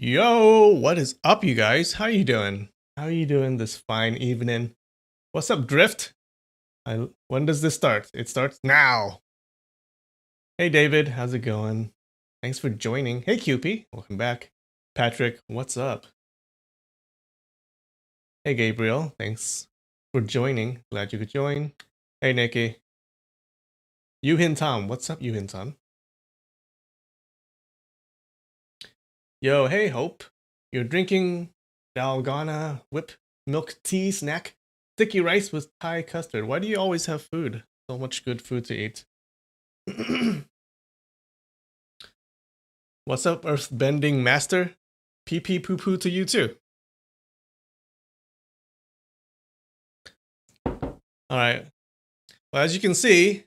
Yo, what is up, you guys? How you doing? How you doing this fine evening? What's up, Drift? When does this start? It starts now. Hey, David, how's it going? Thanks for joining. Hey, QP, welcome back. Patrick, what's up? Hey, Gabriel, thanks for joining. Glad you could join. Hey, Nikki. Yuhin Tom, what's up, Yuhin Tom? Yo, hey, Hope. You're drinking Dalgona whip milk tea snack? Sticky rice with Thai custard. Why do you always have food? So much good food to eat. What's up, Earthbending Master? Pee pee poo poo to you too. All right. Well, as you can see,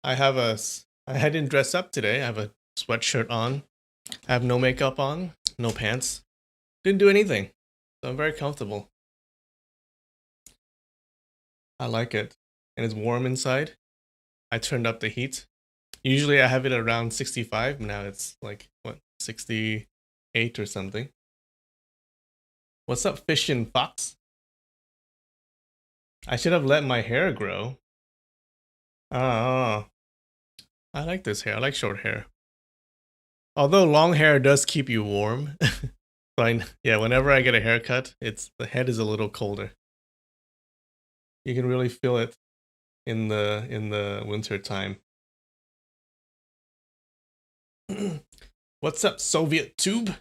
I didn't dress up today. I have a sweatshirt on. I have no makeup on, no pants. Didn't do anything. So I'm very comfortable. I like it. And it's warm inside. I turned up the heat. Usually I have it around 65. Now it's like, what, 68 or something. What's up, Fish and Fox? I should have let my hair grow. Oh, I like this hair. I like short hair. Although long hair does keep you warm. Fine. Yeah, whenever I get a haircut, the head is a little colder. You can really feel it in the winter time. What's up, Soviet tube?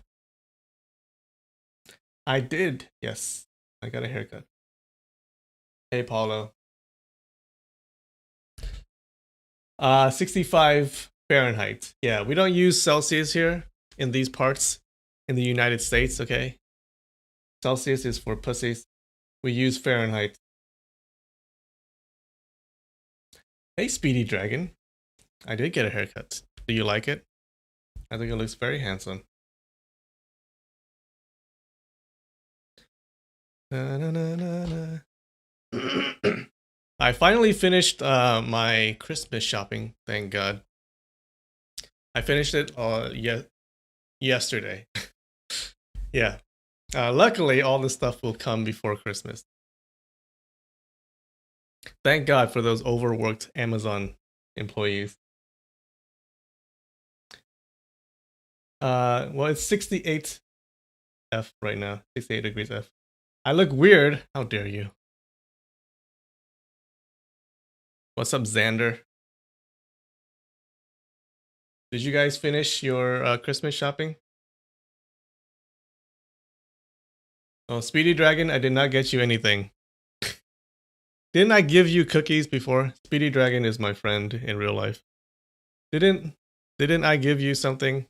I did. Yes. I got a haircut. Hey, Paulo. 65 Fahrenheit. Yeah, we don't use Celsius here in these parts in the United States, okay? Celsius is for pussies. We use Fahrenheit. Hey, Speedy Dragon. I did get a haircut. Do you like it? I think it looks very handsome. I finally finished my Christmas shopping, thank God. I finished it yesterday. Yeah. Luckily, all the stuff will come before Christmas. Thank God for those overworked Amazon employees. Well, it's 68 F right now. 68 degrees F. I look weird. How dare you? What's up, Xander? Did you guys finish your Christmas shopping? Oh, Speedy Dragon, I did not get you anything. Didn't I give you cookies before? Speedy Dragon is my friend in real life. Didn't I give you something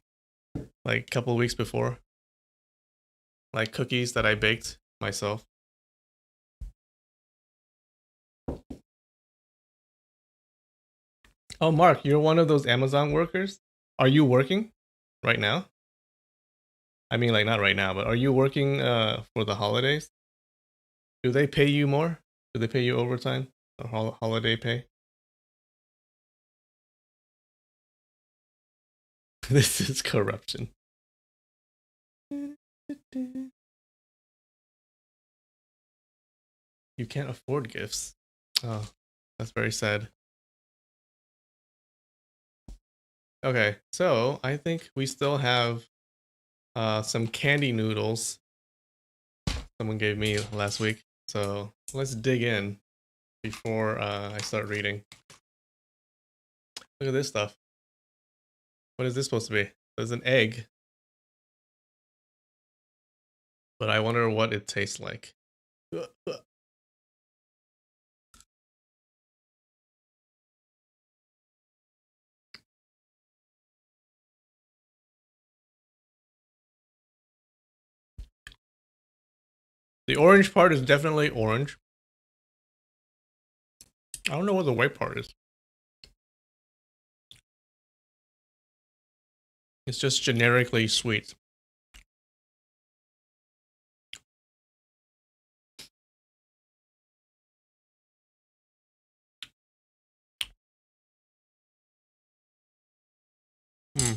like a couple weeks before? Like cookies that I baked myself? Oh, Mark, you're one of those Amazon workers? Are you working right now? I mean, like, not right now, but are you working for the holidays? Do they pay you more? Do they pay you overtime or holiday pay? This is corruption. You can't afford gifts. Oh, that's very sad. Okay, so I think we still have some candy noodles someone gave me last week. So let's dig in before I start reading. Look at this stuff. What is this supposed to be? There's an egg. But I wonder what it tastes like. The orange part is definitely orange. I don't know what the white part is. It's just generically sweet. Hmm.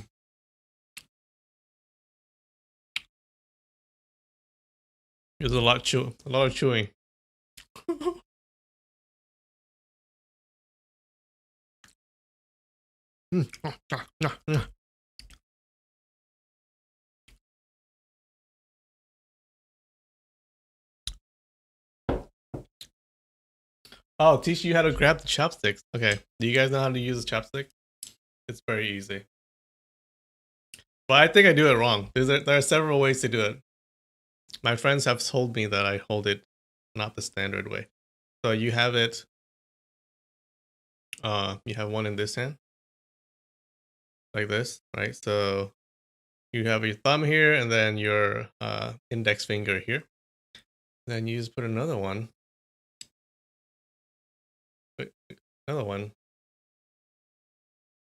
There's a lot of chewing. Oh, teach you how to grab the chopsticks. Okay. Do you guys know how to use a chopstick? It's very easy. But I think I do it wrong. There are several ways to do it. My friends have told me that I hold it not the standard way. So you have it, you have one in this hand, like this, right? So you have your thumb here and then your index finger here. Then you just put another one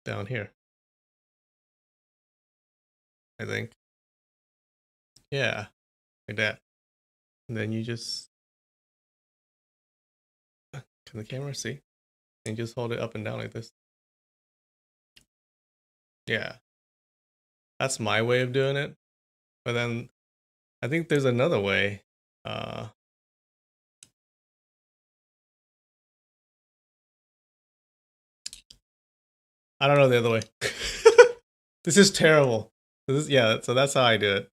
down here, I think. Yeah, like that. And then you just, can the camera see? And you just hold it up and down like this. Yeah, that's my way of doing it. But then I think there's another way. I don't know the other way. This is terrible. Yeah, so that's how I do it.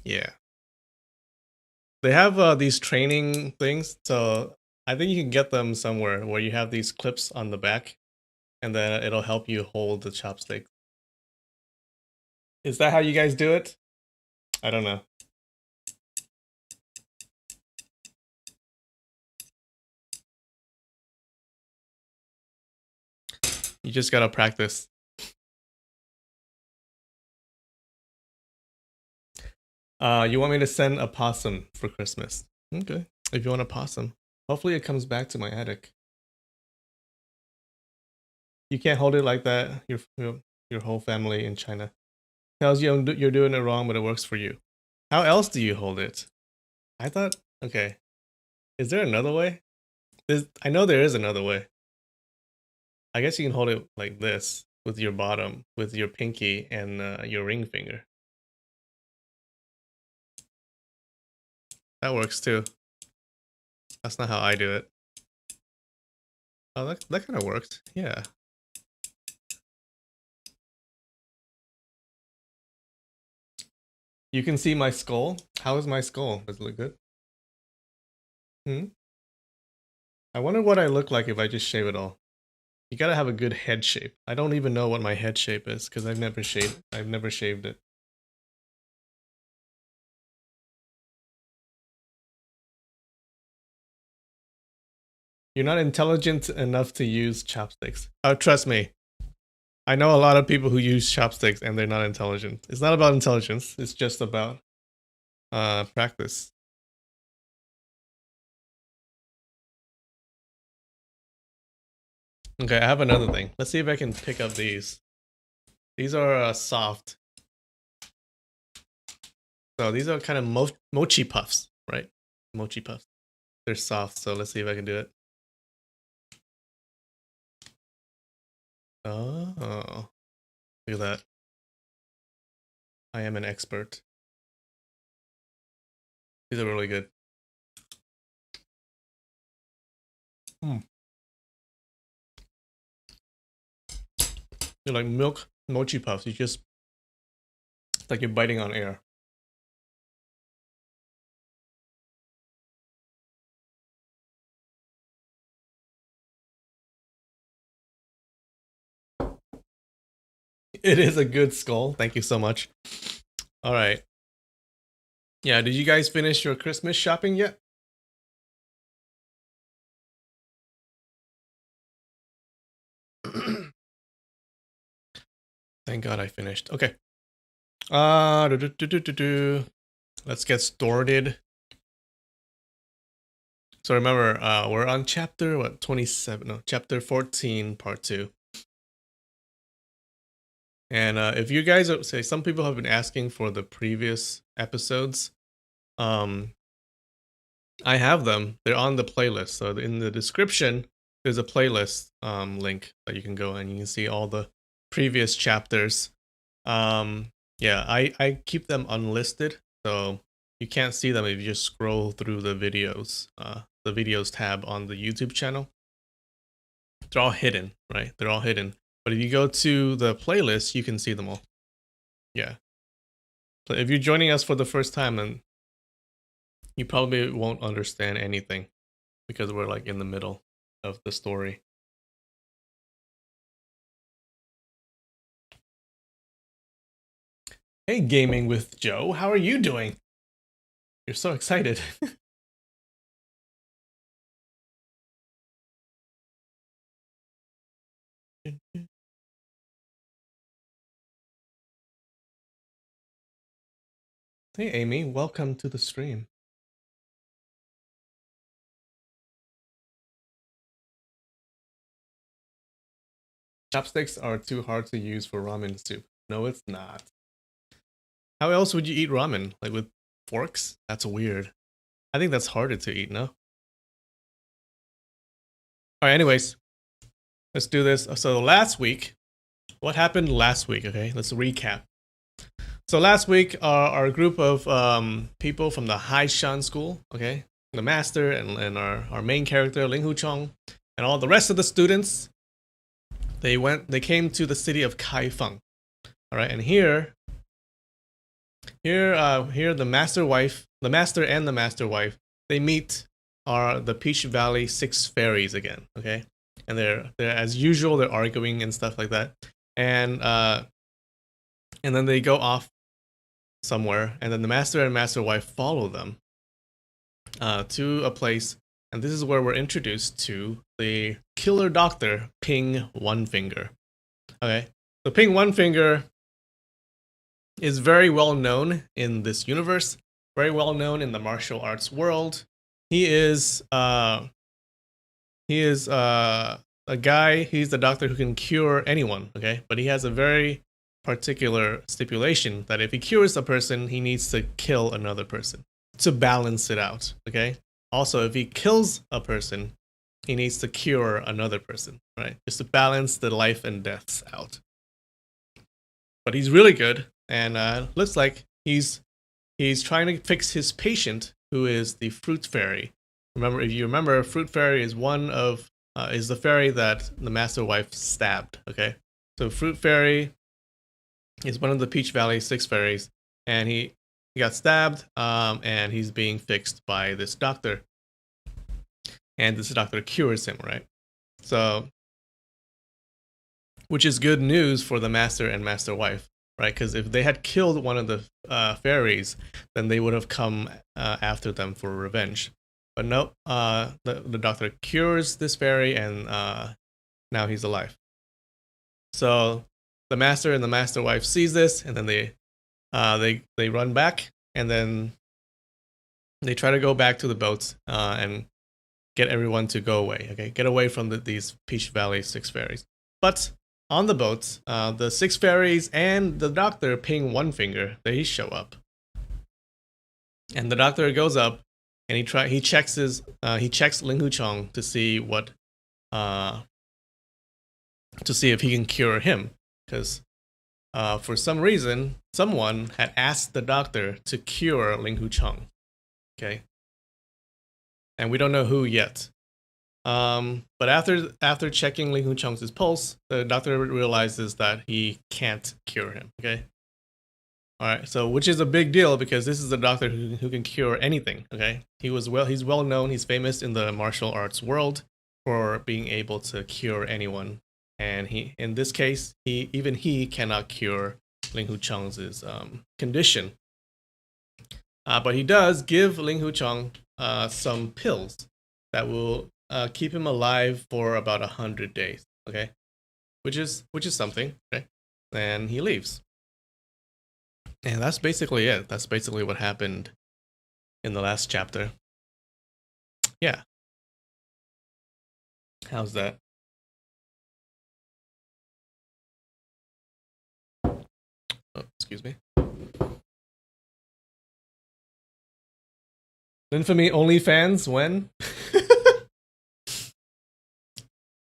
Yeah. They have these training things, so I think you can get them somewhere where you have these clips on the back, and then it'll help you hold the chopstick. Is that how you guys do it? I don't know. You just gotta practice. You want me to send a possum for Christmas? Okay, if you want a possum. Hopefully it comes back to my attic. You can't hold it like that. Your whole family in China tells you you're doing it wrong, but it works for you. How else do you hold it? I thought, okay. Is there another way? I know there is another way. I guess you can hold it like this with your bottom, with your pinky and your ring finger. That works too. That's not how I do it. Oh, that kind of works. Yeah. You can see my skull. How is my skull? Does it look good? Hmm? I wonder what I look like if I just shave it all. You gotta have a good head shape. I don't even know what my head shape is because I've never shaved it. You're not intelligent enough to use chopsticks. Oh, trust me. I know a lot of people who use chopsticks and they're not intelligent. It's not about intelligence. It's just about practice. Okay, I have another thing. Let's see if I can pick up these. These are soft. So these are kind of mochi puffs, right? Mochi puffs. They're soft, so let's see if I can do it. Oh, look at that. I am an expert. These are really good. They're like milk mochi puffs. It's like you're biting on air. It is a good skull. Thank you so much. All right. Yeah, did you guys finish your Christmas shopping yet? Thank God I finished. Okay. Let's get started. So remember, we're on chapter 27? No, chapter 14, part 2. And if you guys say, some people have been asking for the previous episodes. I have them. They're on the playlist. So in the description, there's a playlist link that you can go and you can see all the previous chapters. Yeah, I keep them unlisted. So You can't see them if you just scroll through the videos tab on the YouTube channel. They're all hidden, right? They're all hidden. But if you go to the playlist, you can see them all. Yeah. So if you're joining us for the first time, then you probably won't understand anything because we're like in the middle of the story. Hey, Gaming with Joe, how are you doing? You're so excited. Hey, Amy, welcome to the stream. Chopsticks are too hard to use for ramen soup. No, it's not. How else would you eat ramen? Like with forks? That's weird. I think that's harder to eat, no? Alright, anyways. Let's do this. So last week, what happened last week, okay? Let's recap. So last week, our group of people from the Haishan school, okay? The master and our main character, Ling Hu Chong, and all the rest of the students, they came to the city of Kaifeng. Alright, and here the master and the master wife, they meet the Peach Valley 6 fairies again, okay? And they're as usual, they're arguing and stuff like that. And then they go off somewhere, and then the master and master wife follow them to a place, and this is where we're introduced to the killer doctor, Ping One Finger. Okay, so Ping One Finger is very well known in this universe, very well known in the martial arts world. He is a guy. He's the doctor who can cure anyone. Okay, but he has a very particular stipulation that if he cures a person, he needs to kill another person to balance it out. Okay. Also, if he kills a person, he needs to cure another person, right? Just to balance the life and deaths out. But he's really good, and looks like he's trying to fix his patient, who is the fruit fairy. If you remember, fruit fairy is is the fairy that the master wife stabbed. Okay, so fruit fairy is one of the Peach Valley 6 fairies, and he got stabbed, and he's being fixed by this doctor, and this doctor cures him, right? So, which is good news for the master and master wife, right? Because if they had killed one of the fairies, then they would have come after them for revenge. But nope, the doctor cures this fairy, and now he's alive. So the master and the master wife sees this, and then they run back, and then they try to go back to the boats and get everyone to go away. Okay, get away from these Peach Valley 6 fairies. But on the boats, the 6 fairies and the doctor, Ping One Finger, they show up, and the doctor goes up and he checks Ling Hu Chong to see if he can cure him, because for some reason, someone had asked the doctor to cure Ling Hu Chong. Okay, and we don't know who yet. But after checking Ling Hu Chong's pulse, the doctor realizes that he can't cure him. Okay, all right. So, which is a big deal because this is a doctor who can cure anything. Okay, he's well known. He's famous in the martial arts world for being able to cure anyone. And in this case, even he cannot cure Ling Hu Chong's condition. But he does give Ling Hu Chong some pills that will keep him alive for about 100 days. Okay, which is something. Okay, and he leaves. And that's basically it. That's basically what happened in the last chapter. Yeah. How's that? Oh, excuse me. Infamy OnlyFans when?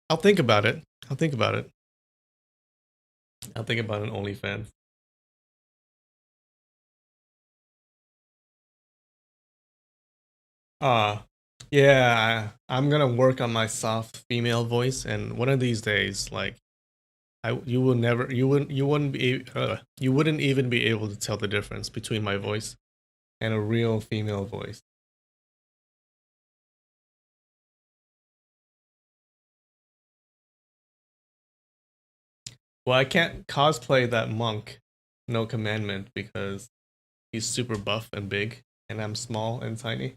I'll think about it. I'll think about it. I'll think about an OnlyFans. Uh yeah, I'm gonna work on my soft female voice, and one of these days, like you will never, you wouldn't even be able to tell the difference between my voice and a real female voice. Well, I can't cosplay that monk, no commandment, because he's super buff and big, and I'm small and tiny.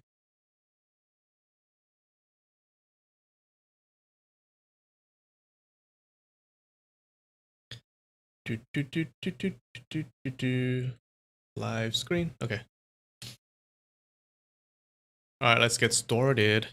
Do, do, do, do, do, do, do, do. Live screen. Okay. All right, let's get started.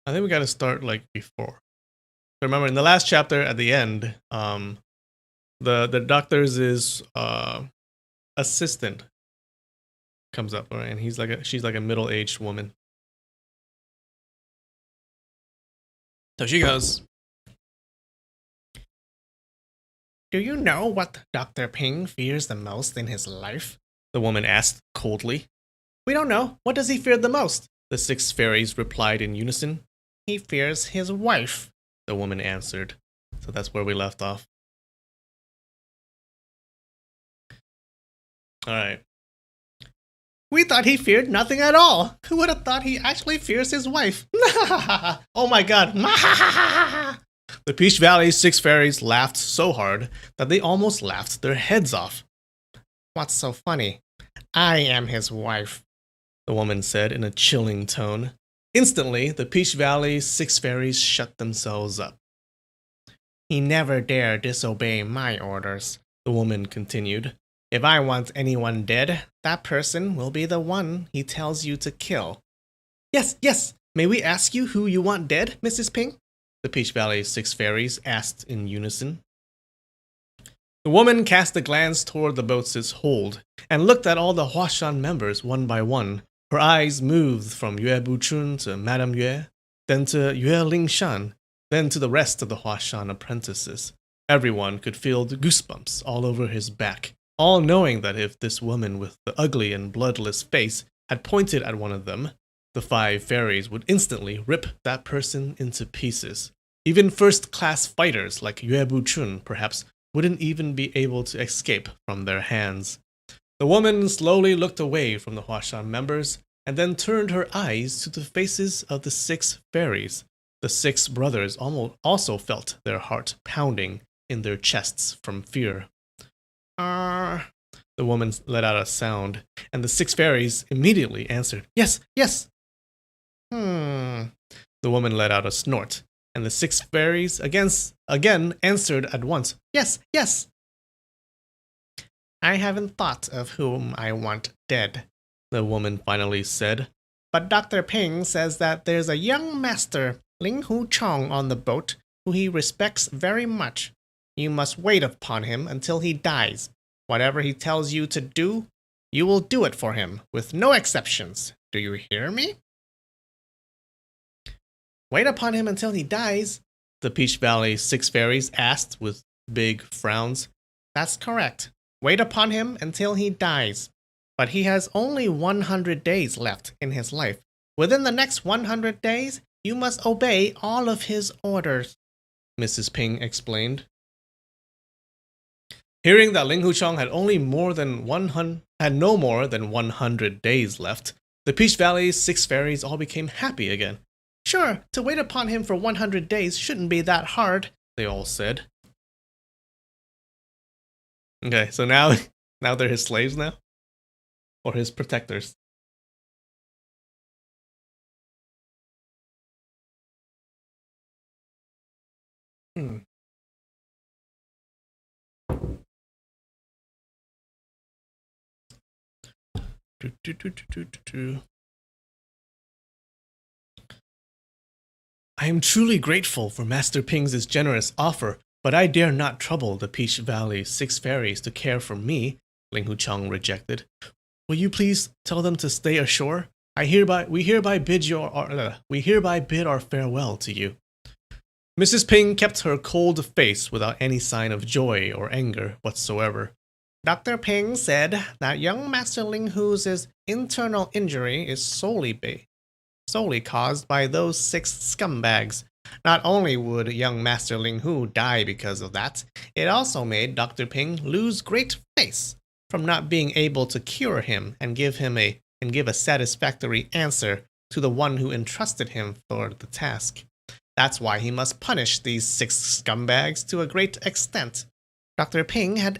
I think we got to start like before. Remember, in the last chapter, at the end, the doctor's assistant comes up, right? And she's like a middle-aged woman. So she goes, "Do you know what Dr. Ping fears the most in his life?" The woman asked coldly. "We don't know. What does he fear the most?" The six fairies replied in unison. "He fears his wife," the woman answered. So that's where we left off. All right. "We thought he feared nothing at all. Who would have thought he actually fears his wife?" Oh my god. The Peach Valley six fairies laughed so hard that they almost laughed their heads off. "What's so funny? I am his wife," the woman said in a chilling tone. Instantly, the Peach Valley six fairies shut themselves up. "He never dare disobey my orders," the woman continued. "If I want anyone dead, that person will be the one he tells you to kill." "Yes, yes, may we ask you who you want dead, Mrs. Ping?" the Peach Valley six fairies asked in unison. The woman cast a glance toward the boat's hold and looked at all the Huashan members one by one. Her eyes moved from Yue Buchun to Madame Yue, then to Yue Lingshan, then to the rest of the Huashan apprentices. Everyone could feel the goosebumps all over his back, all knowing that if this woman with the ugly and bloodless face had pointed at one of them, the five fairies would instantly rip that person into pieces. Even first-class fighters like Yue Buchun, perhaps, wouldn't even be able to escape from their hands. The woman slowly looked away from the Huashan members and then turned her eyes to the faces of the six fairies. The six brothers also felt their heart pounding in their chests from fear. "Ah," the woman let out a sound, and the six fairies immediately answered, "Yes, yes." The woman let out a snort, and the six fairies again answered at once, "Yes, yes." "I haven't thought of whom I want dead," the woman finally said. "But Dr. Ping says that there's a young master, Ling Hu Chong, on the boat who he respects very much. You must wait upon him until he dies. Whatever he tells you to do, you will do it for him, with no exceptions. Do you hear me?" "Wait upon him until he dies?" the Peach Valley six fairies asked with big frowns. "That's correct. Wait upon him until he dies. But he has only 100 days left in his life. Within the next 100 days, you must obey all of his orders," Mrs. Ping explained. Hearing that Ling Huchong had no more than 100 days left, the Peach Valley six fairies all became happy again. "Sure, to wait upon him for 100 days shouldn't be that hard," they all said. Okay, so now they're his slaves now? Or his protectors? Hmm. Do, do, do, do, do, do. "I am truly grateful for Master Ping's generous offer, but I dare not trouble the Peach Valley six fairies to care for me," Ling Huchong rejected. "Will you please tell them to stay ashore? We hereby bid our farewell to you. Mrs. Ping kept her cold face without any sign of joy or anger whatsoever. Dr. Ping said that young Master Ling Hu's internal injury is solely caused by those 6 scumbags. Not only would young Master Ling Hu die because of that, it also made Dr. Ping lose great face from not being able to cure him and give a satisfactory answer to the one who entrusted him for the task. That's why he must punish these 6 scumbags to a great extent. Dr. Ping had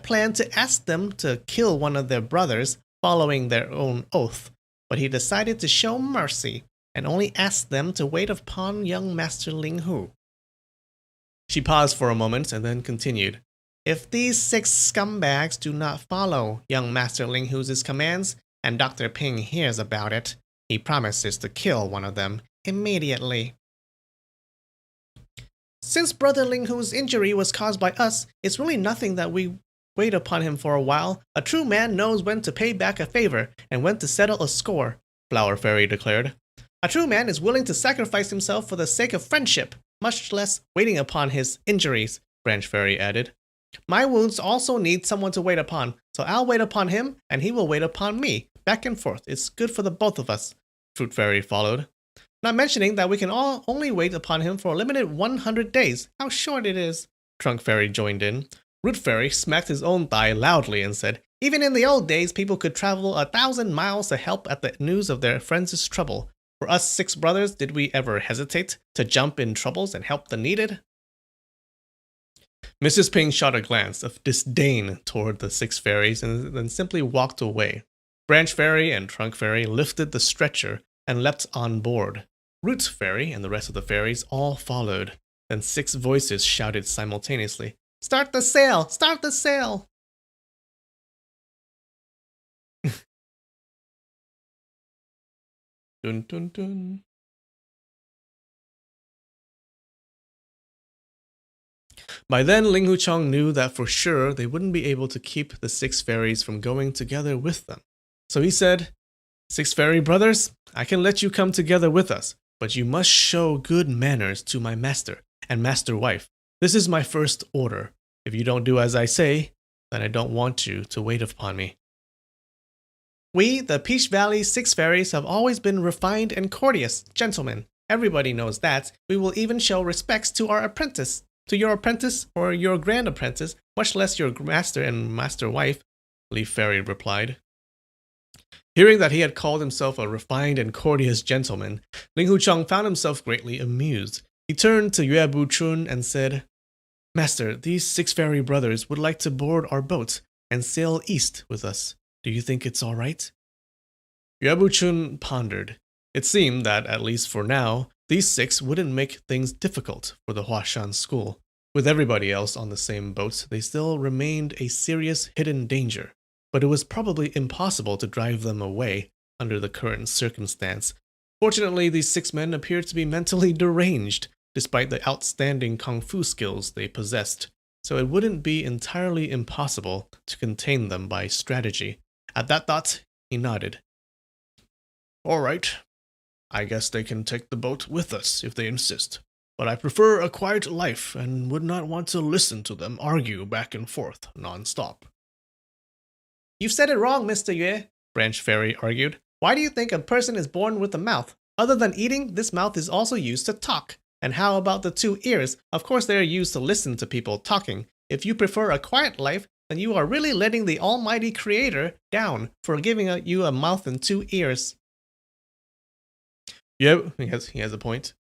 planned to ask them to kill one of their brothers following their own oath, but he decided to show mercy and only asked them to wait upon young Master Ling Hu. She paused for a moment and then continued. If these 6 scumbags do not follow young Master Ling Hu's commands, and Dr. Ping hears about it, he promises to kill one of them immediately. Since Brother Ling Hu's injury was caused by us, it's really nothing that we wait upon him for a while. A true man knows when to pay back a favor and when to settle a score, Flower Fairy declared. A true man is willing to sacrifice himself for the sake of friendship, much less waiting upon his injuries, Branch Fairy added. My wounds also need someone to wait upon, so I'll wait upon him and he will wait upon me. Back and forth. It's good for the both of us, Fruit Fairy followed. Not mentioning that we can all only wait upon him for a limited 100 days. How short it is, Trunk Fairy joined in. Root Fairy smacked his own thigh loudly and said, even in the old days, people could travel 1,000 miles to help at the news of their friends' trouble. For us 6 brothers, did we ever hesitate to jump in troubles and help the needed? Mrs. Ping shot a glance of disdain toward the 6 fairies and then simply walked away. Branch Fairy and Trunk Fairy lifted the stretcher and leapt on board. Root Fairy and the rest of the fairies all followed. Then 6 voices shouted simultaneously, Start the sail! Start the sail! Dun dun dun. By then, Ling Hucheng knew that for sure they wouldn't be able to keep the 6 fairies from going together with them. So he said, 6 fairy brothers, I can let you come together with us, but you must show good manners to my master and master wife. This is my first order. If you don't do as I say, then I don't want you to wait upon me. We, the Peach Valley 6 fairies, have always been refined and courteous gentlemen. Everybody knows that. We will even show respects to our apprentice. To your apprentice or your grand apprentice, much less your master and master wife, Leaf Fairy replied. Hearing that he had called himself a refined and courteous gentleman, Ling Hucheng found himself greatly amused. He turned to Yue Buchun and said, Master, these 6 fairy brothers would like to board our boat and sail east with us. Do you think it's all right? Yue Buchun pondered. It seemed that, at least for now, these 6 wouldn't make things difficult for the Huashan school. With everybody else on the same boat, they still remained a serious hidden danger. But it was probably impossible to drive them away under the current circumstance. Fortunately, these 6 men appeared to be mentally deranged, despite the outstanding kung fu skills they possessed, so it wouldn't be entirely impossible to contain them by strategy. At that thought, he nodded. All right. I guess they can take the boat with us if they insist, but I prefer a quiet life and would not want to listen to them argue back and forth non-stop. You've said it wrong, Mr. Yue, Branch Fairy argued. Why do you think a person is born with a mouth? Other than eating, this mouth is also used to talk. And how about the 2 ears? Of course they are used to listen to people talking. If you prefer a quiet life, then you are really letting the almighty creator down for giving you a mouth and 2 ears. Yep, he has a point.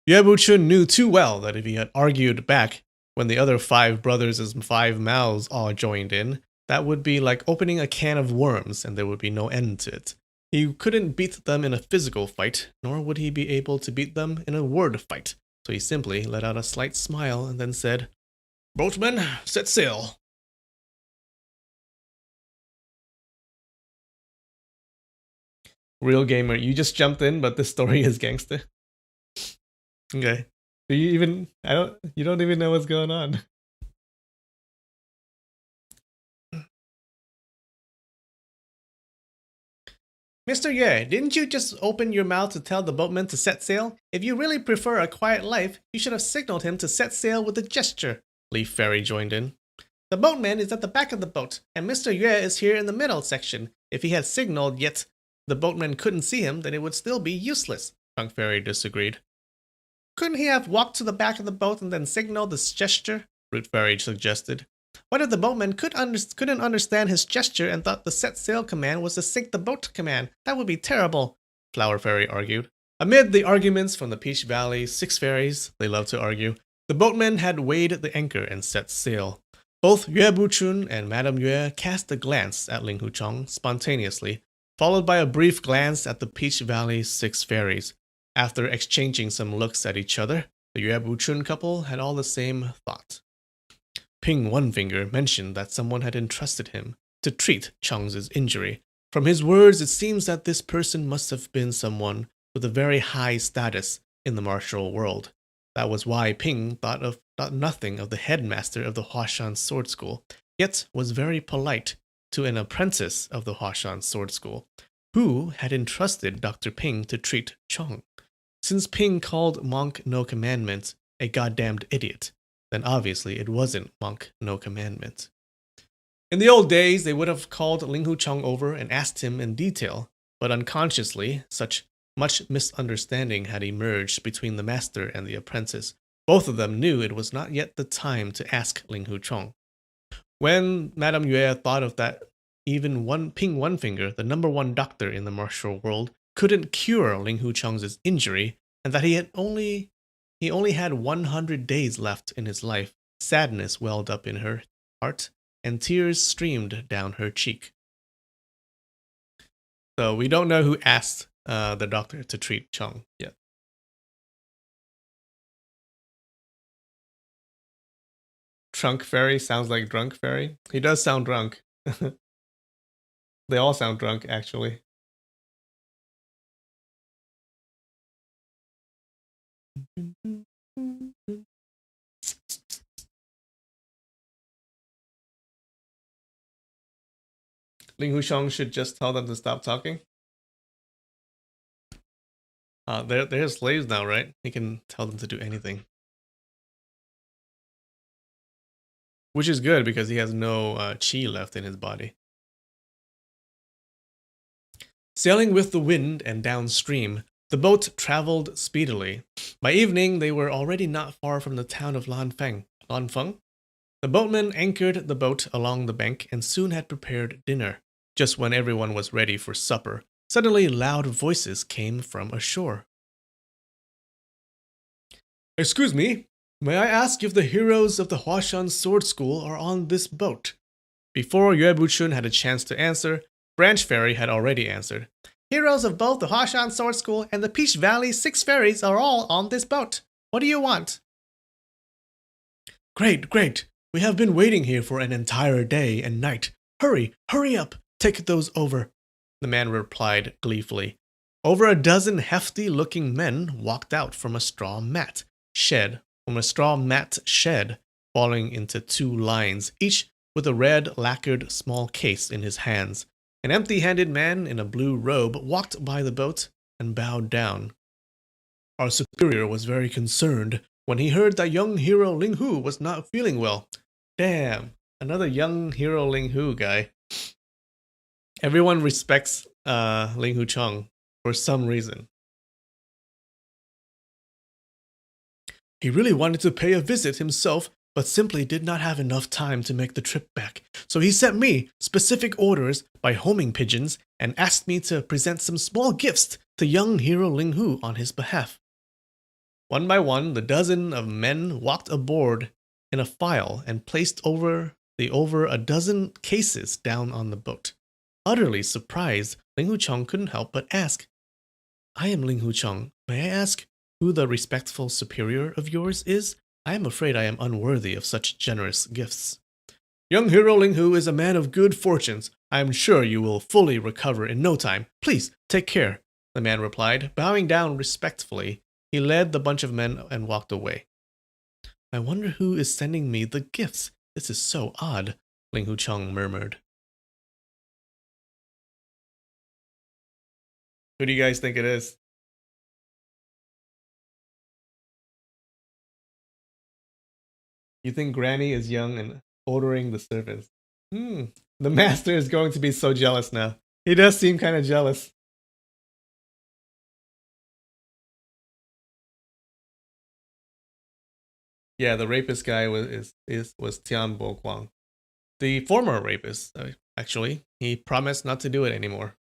Yue Buchun knew too well that if he had argued back when the other 5 brothers' 5 mouths all joined in, that would be like opening a can of worms and there would be no end to it. He couldn't beat them in a physical fight, nor would he be able to beat them in a word fight, so he simply let out a slight smile and then said, Boatmen, set sail. Real gamer, you just jumped in, but this story is gangster. Okay. Do you even, you don't even know what's going on. Mr. Yue, didn't you just open your mouth to tell the boatman to set sail? If you really prefer a quiet life, you should have signaled him to set sail with a gesture. Leaf Fairy joined in. The boatman is at the back of the boat, and Mr. Yue is here in the middle section. If he had signaled yet the boatman couldn't see him, then it would still be useless. Trunk Fairy disagreed. Couldn't he have walked to the back of the boat and then signaled this gesture? Root Fairy suggested. What if the boatman couldn't understand his gesture and thought the set sail command was the sink the boat command? That would be terrible, Flower Fairy argued. Amid the arguments from the Peach Valley 6 fairies, they love to argue, the boatman had weighed the anchor and set sail. Both Yue Buchun and Madame Yue cast a glance at Ling Huchong spontaneously, followed by a brief glance at the Peach Valley 6 fairies. After exchanging some looks at each other, the Yue Buchun couple had all the same thought. Ping One Finger mentioned that someone had entrusted him to treat Chang's injury. From his words, it seems that this person must have been someone with a very high status in the martial world. That was why Ping thought nothing of the headmaster of the Huashan Sword School, yet was very polite to an apprentice of the Huashan Sword School, who had entrusted Dr. Ping to treat Chang. Since Ping called Monk No Commandment a goddamned idiot, then obviously it wasn't Monk No Commandment. In the old days, they would have called Ling Huchong over and asked him in detail, but unconsciously, such much misunderstanding had emerged between the master and the apprentice. Both of them knew it was not yet the time to ask Ling Huchong. When Madame Yue thought of that, even Ping One Finger, the #1 doctor in the martial world, couldn't cure Ling Huchong's injury, and that he only had 100 days left in his life, sadness welled up in her heart, and tears streamed down her cheek. So we don't know who asked the doctor to treat Chang yet. Trunk Fairy sounds like Drunk Fairy. He does sound drunk. They all sound drunk, actually. Ling Hushong should just tell them to stop talking. They're slaves now, right? He can tell them to do anything. Which is good because he has no chi left in his body. Sailing with the wind and downstream, the boat traveled speedily. By evening, they were already not far from the town of Lanfeng. The boatman anchored the boat along the bank and soon had prepared dinner. Just when everyone was ready for supper, suddenly loud voices came from ashore. Excuse me, may I ask if the heroes of the Huashan Sword School are on this boat? Before Yue Buchun had a chance to answer, Branch Fairy had already answered. Heroes of both the Huashan Sword School and the Peach Valley 6 fairies are all on this boat. What do you want? Great, great. We have been waiting here for an entire day and night. Hurry, hurry up. Take those over. The man replied gleefully. Over a dozen hefty-looking men walked out from a straw mat shed, falling into 2 lines, each with a red lacquered small case in his hands. An empty-handed man in a blue robe walked by the boat and bowed down. Our superior was very concerned when he heard that young hero Ling Hu was not feeling well. Damn, another young hero Ling Hu guy. Everyone respects Ling Huchong for some reason. He really wanted to pay a visit himself, but simply did not have enough time to make the trip back. So he sent me specific orders by homing pigeons and asked me to present some small gifts to young hero Ling Hu on his behalf. One by one, the dozen of men walked aboard in a file and placed over a dozen cases down on the boat. Utterly surprised, Ling Huchong couldn't help but ask, I am Ling Huchong. May I ask who the respectful superior of yours is? I am afraid I am unworthy of such generous gifts. Young hero Ling Hu is a man of good fortunes. I am sure you will fully recover in no time. Please, take care, the man replied. Bowing down respectfully, he led the bunch of men and walked away. I wonder who is sending me the gifts. This is so odd, Ling Huchong murmured. Who do you guys think it is? You think Granny is young and ordering the servants? Hmm. The master is going to be so jealous now. He does seem kind of jealous. Yeah, the rapist guy was Tian Bo Guang. The former rapist, actually. He promised not to do it anymore.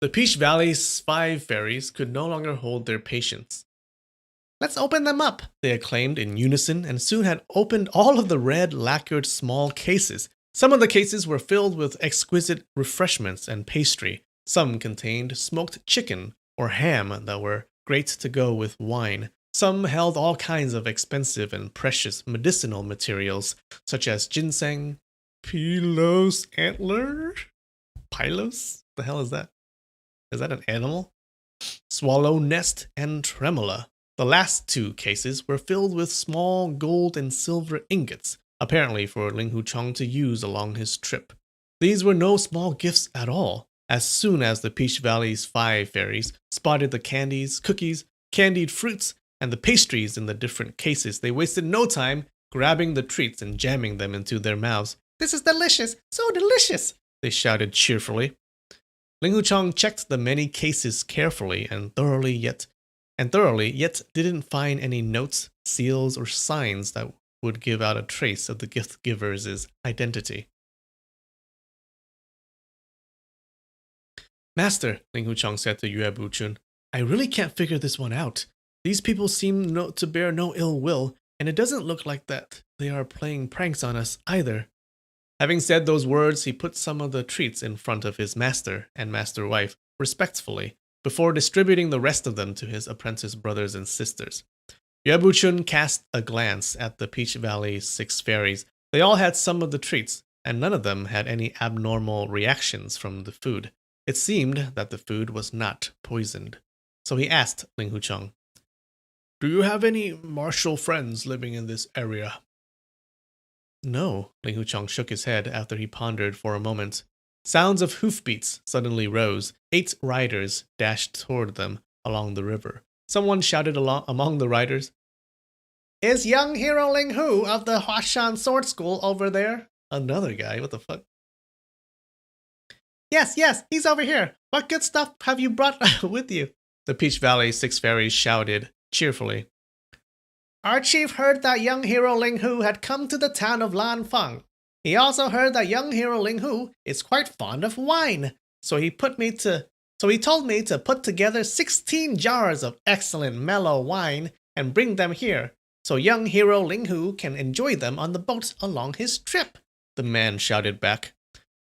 The Peach Valley's 5 fairies could no longer hold their patience. Let's open them up, they acclaimed in unison, and soon had opened all of the red lacquered small cases. Some of the cases were filled with exquisite refreshments and pastry. Some contained smoked chicken or ham that were great to go with wine. Some held all kinds of expensive and precious medicinal materials, such as ginseng, Pilos antler? Pylos? The hell is that? Is that an animal? Swallow nest and tremola. The last 2 cases were filled with small gold and silver ingots, apparently for Ling Hucheng to use along his trip. These were no small gifts at all. As soon as the Peach Valley's 5 fairies spotted the candies, cookies, candied fruits, and the pastries in the different cases, they wasted no time grabbing the treats and jamming them into their mouths. This is delicious! So delicious! They shouted cheerfully. Ling Hucheng checked the many cases carefully and thoroughly, yet didn't find any notes, seals, or signs that would give out a trace of the gift giver's identity. Master, Ling Hucheng said to Yue Buchun, I really can't figure this one out. These people seem to bear no ill will, and it doesn't look like that they are playing pranks on us either. Having said those words, he put some of the treats in front of his master and master wife respectfully, before distributing the rest of them to his apprentice brothers and sisters. Yue Buchun cast a glance at the Peach Valley's 6 fairies. They all had some of the treats, and none of them had any abnormal reactions from the food. It seemed that the food was not poisoned. So he asked Ling Hucheng, Do you have any martial friends living in this area? No, Ling Hucheng shook his head after he pondered for a moment. Sounds of hoofbeats suddenly rose. 8 riders dashed toward them along the river. Someone shouted among the riders, Is young hero Ling Hu of the Huashan Sword School over there? Another guy, what the fuck? Yes, he's over here. What good stuff have you brought with you? The Peach Valley 6 fairies shouted cheerfully. Our chief heard that young hero Ling Hu had come to the town of Lanfeng. He also heard that young hero Ling Hu is quite fond of wine, so he told me to put together 16 jars of excellent mellow wine and bring them here, so young hero Ling Hu can enjoy them on the boat along his trip, the man shouted back.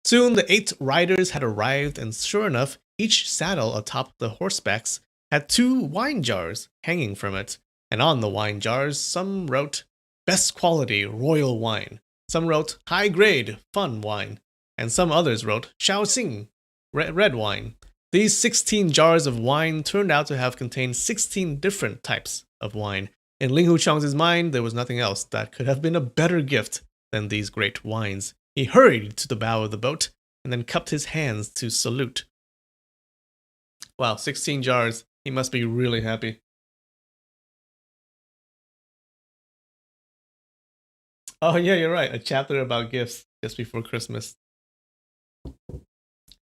Soon the 8 riders had arrived, and sure enough, each saddle atop the horsebacks had 2 wine jars hanging from it. And on the wine jars, some wrote, Best quality royal wine. Some wrote, High grade fun wine. And some others wrote, Shaoxing, red wine. These 16 jars of wine turned out to have contained 16 different types of wine. In Ling Hucheng's mind, there was nothing else that could have been a better gift than these great wines. He hurried to the bow of the boat and then cupped his hands to salute. Wow, 16 jars. He must be really happy. Oh, yeah, you're right. A chapter about gifts just before Christmas.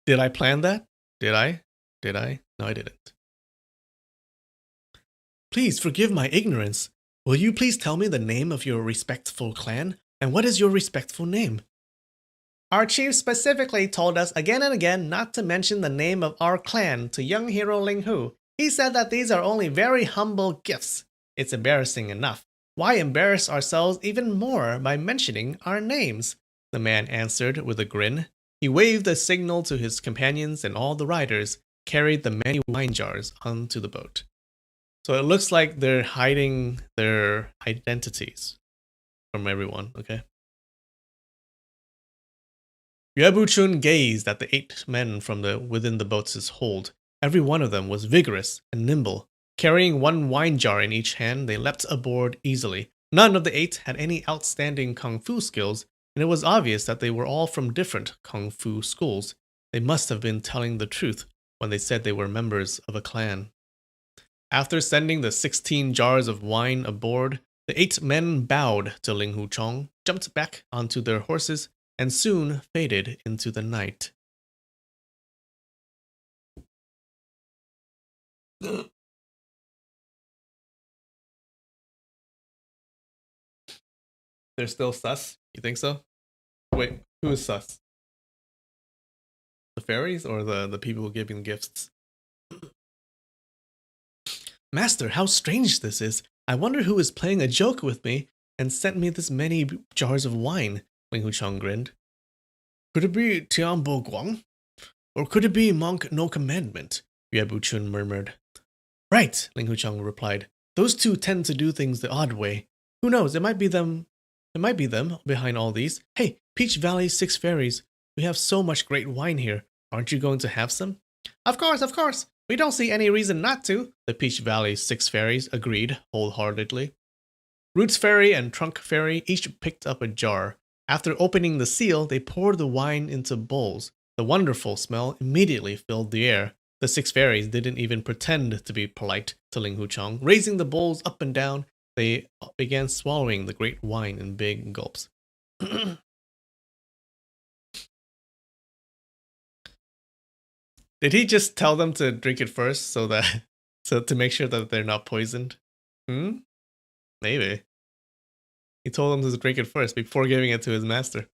Did I plan that? Did I? No, I didn't. Please forgive my ignorance. Will you please tell me the name of your respectful clan? And what is your respectful name? Our chief specifically told us again and again not to mention the name of our clan to young hero Ling Hu. He said that these are only very humble gifts. It's embarrassing enough. Why embarrass ourselves even more by mentioning our names? The man answered with a grin. He waved a signal to his companions, and all the riders carried the many wine jars onto the boat. So it looks like they're hiding their identities from everyone, okay? Yue Buchun gazed at the 8 men from within the boat's hold. Every one of them was vigorous and nimble. Carrying 1 wine jar in each hand, they leapt aboard easily. None of the 8 had any outstanding kung fu skills, and it was obvious that they were all from different kung fu schools. They must have been telling the truth when they said they were members of a clan. After sending the 16 jars of wine aboard, the 8 men bowed to Ling Hu Chong, jumped back onto their horses, and soon faded into the night. They're still sus? You think so? Wait, who is sus? The fairies or the people giving gifts? Master, how strange this is. I wonder who is playing a joke with me and sent me this many jars of wine, Ling Hu Chong grinned. Could it be Tian Bo Guang? Or could it be Monk No Commandment? Yue Bu Chun murmured. Right, Ling Hu Chong replied. Those two tend to do things the odd way. Who knows, it might be them behind all these. Hey, Peach Valley 6 Fairies, we have so much great wine here. Aren't you going to have some? Of course, of course. We don't see any reason not to, the Peach Valley 6 Fairies agreed wholeheartedly. Roots Fairy and Trunk Fairy each picked up a jar. After opening the seal, they poured the wine into bowls. The wonderful smell immediately filled the air. The 6 fairies didn't even pretend to be polite to Ling Hu Chong. Raising the bowls up and down, they began swallowing the great wine in big gulps. Did he just tell them to drink it first so to make sure that they're not poisoned? Maybe. He told them to drink it first before giving it to his master.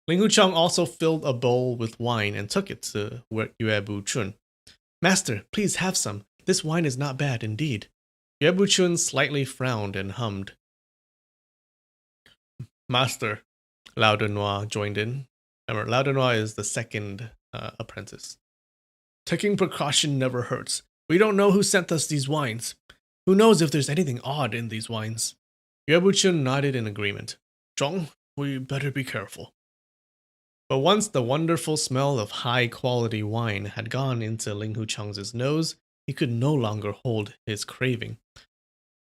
Ling Hu Chong also filled a bowl with wine and took it to Yue Bu Chun. Master, please have some. This wine is not bad indeed. Yue Bu Chun slightly frowned and hummed. Master, Lao Denois joined in. Remember, Lao Denois is the second apprentice. Taking precaution never hurts. We don't know who sent us these wines. Who knows if there's anything odd in these wines? Yue Bu Chun nodded in agreement. Zhong, we better be careful. But once the wonderful smell of high-quality wine had gone into Ling Hu Chong's nose, he could no longer hold his craving.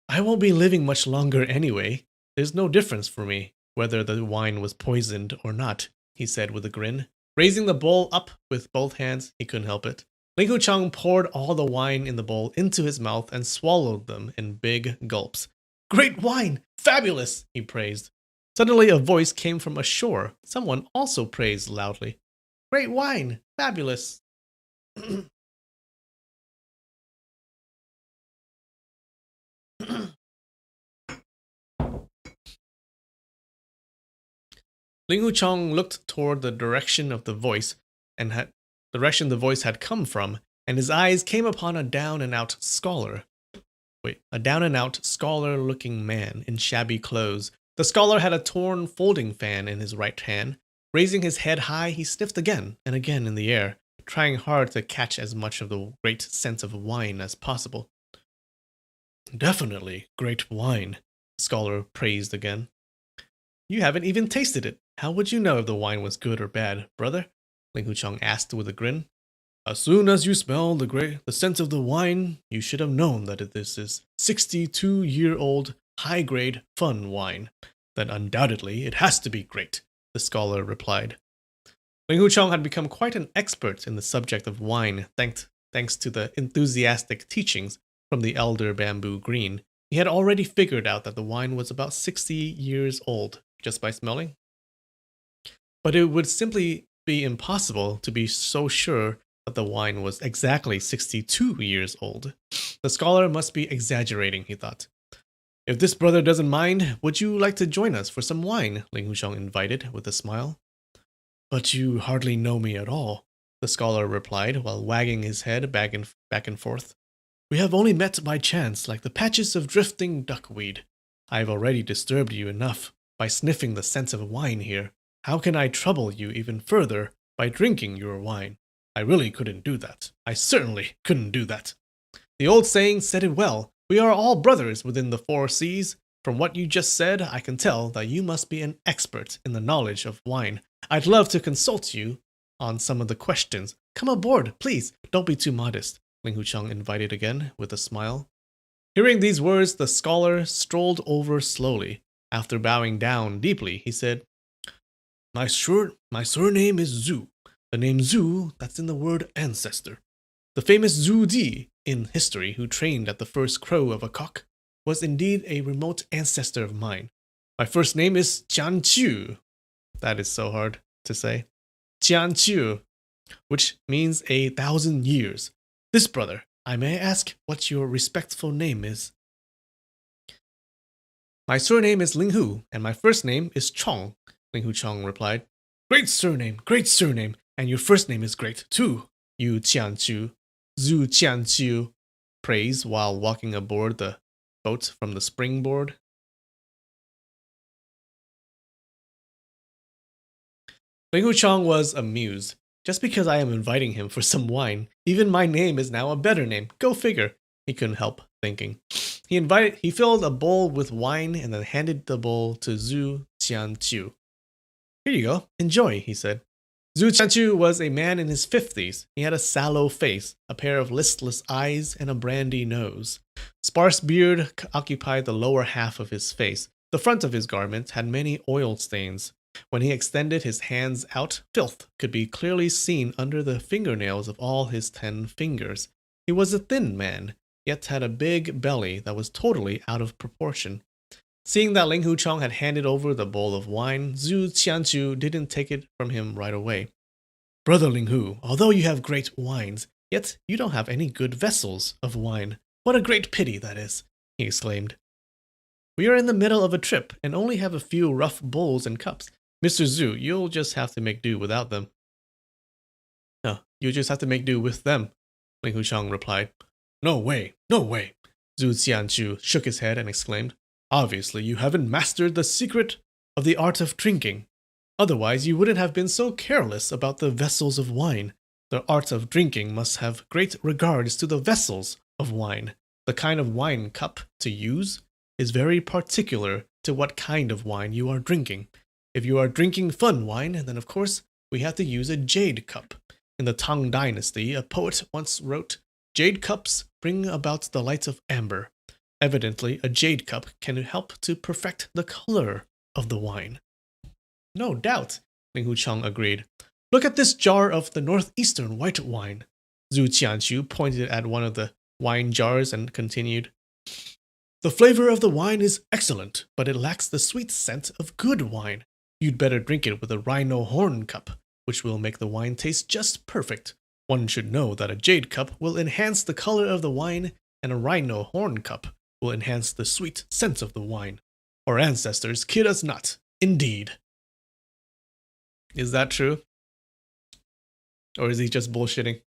I won't be living much longer anyway. There's no difference for me, whether the wine was poisoned or not, he said with a grin. Raising the bowl up with both hands, he couldn't help it. Ling Hu Chong poured all the wine in the bowl into his mouth and swallowed them in big gulps. Great wine! Fabulous! He praised. Suddenly a voice came from ashore. Someone also praised loudly. Great wine! Fabulous! Ling Hu Chong looked toward the direction of the voice the voice had come from, and his eyes came upon a down-and-out scholar-looking man in shabby clothes. The scholar had a torn folding fan in his right hand. Raising his head high, he sniffed again and again in the air, trying hard to catch as much of the great scent of wine as possible. Definitely great wine, the scholar praised again. You haven't even tasted it. How would you know if the wine was good or bad, brother? Ling Hu Chong asked with a grin. As soon as you smell the scent of the wine, you should have known that this is 62-year-old, high-grade, fun wine. Then undoubtedly it has to be great, the scholar replied. Ling Hu Chong had become quite an expert in the subject of wine thanks to the enthusiastic teachings from the elder Bamboo Green. He had already figured out that the wine was about 60 years old just by smelling. But it would simply be impossible to be so sure that the wine was exactly 62 years old. The scholar must be exaggerating, he thought. If this brother doesn't mind, would you like to join us for some wine? Ling Hu Chong invited with a smile. But you hardly know me at all, the scholar replied while wagging his head back and forth. We have only met by chance, like the patches of drifting duckweed. I have already disturbed you enough by sniffing the scent of wine here. How can I trouble you even further by drinking your wine? I really couldn't do that. I certainly couldn't do that. The old saying said it well. We are all brothers within the 4 seas. From what you just said, I can tell that you must be an expert in the knowledge of wine. I'd love to consult you on some of the questions. Come aboard, please. Don't be too modest, Ling Hu Chong invited again with a smile. Hearing these words, the scholar strolled over slowly. After bowing down deeply, he said, My surname is Zhu. The name Zhu, that's in the word ancestor. The famous Zhu Di in history, who trained at the first crow of a cock, was indeed a remote ancestor of mine. My first name is Jian Chu. That is so hard to say. Jian Chu, which means 1,000 years. This brother, I may ask what your respectful name is. My surname is Ling Hu, and my first name is Chong, Ling Hu Chong replied. Great surname, and your first name is great too, Yu Qianqiu. Zhu Qianqiu praised while walking aboard the boat from the springboard. Ling Hu Chong was amused. Just because I am inviting him for some wine, even my name is now a better name. Go figure, he couldn't help thinking. He filled a bowl with wine and then handed the bowl to Zhu Qianqiu. Here you go, enjoy, he said. Zhu Qianqiu was a man in his 50s. He had a sallow face, a pair of listless eyes, and a brandy nose. Sparse beard occupied the lower half of his face. The front of his garment had many oil stains. When he extended his hands out, filth could be clearly seen under the fingernails of all his 10 fingers. He was a thin man, yet had a big belly that was totally out of proportion. Seeing that Ling Hu Chong had handed over the bowl of wine, Zhu Qianqiu didn't take it from him right away. Brother Ling Hu, although you have great wines, yet you don't have any good vessels of wine. What a great pity that is, he exclaimed. We are in the middle of a trip and only have a few rough bowls and cups. Mr. Zhu, you'll just have to make do without them. No, you'll just have to make do with them, Ling Hu Chong replied. No way, no way. Zhu Qianqiu shook his head and exclaimed. Obviously, you haven't mastered the secret of the art of drinking. Otherwise, you wouldn't have been so careless about the vessels of wine. The art of drinking must have great regards to the vessels of wine. The kind of wine cup to use is very particular to what kind of wine you are drinking. If you are drinking fun wine, then of course, we have to use a jade cup. In the Tang Dynasty, a poet once wrote, Jade cups bring about the light of amber. Evidently, a jade cup can help to perfect the color of the wine. No doubt, Ling Hu Chong agreed. Look at this jar of the northeastern white wine. Zhu Qianqiu pointed at one of the wine jars and continued. The flavor of the wine is excellent, but it lacks the sweet scent of good wine. You'd better drink it with a rhino horn cup, which will make the wine taste just perfect. One should know that a jade cup will enhance the color of the wine, and a rhino horn cup will enhance the sweet scent of the wine. Our ancestors kid us not, indeed. Is that true? Or is he just bullshitting?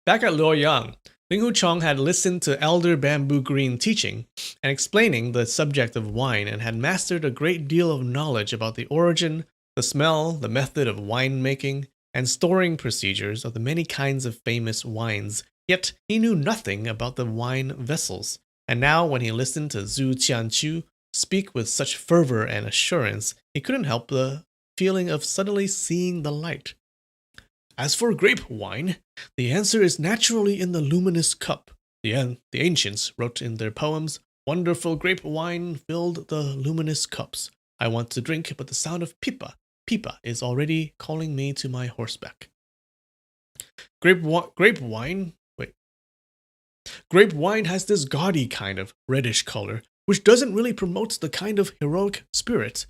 Back at Luoyang, Ling Hu Chong had listened to Elder Bamboo Green teaching and explaining the subject of wine and had mastered a great deal of knowledge about the origin, the smell, the method of winemaking, and storing procedures of the many kinds of famous wines. Yet he knew nothing about the wine vessels. And now when he listened to Zhu Qianqiu speak with such fervor and assurance, he couldn't help the feeling of suddenly seeing the light. As for grape wine, the answer is naturally in the luminous cup. The ancients wrote in their poems, wonderful grape wine filled the luminous cups. I want to drink, but the sound of pipa is already calling me to my horseback. Grape wine has this gaudy kind of reddish color, which doesn't really promote the kind of heroic spirit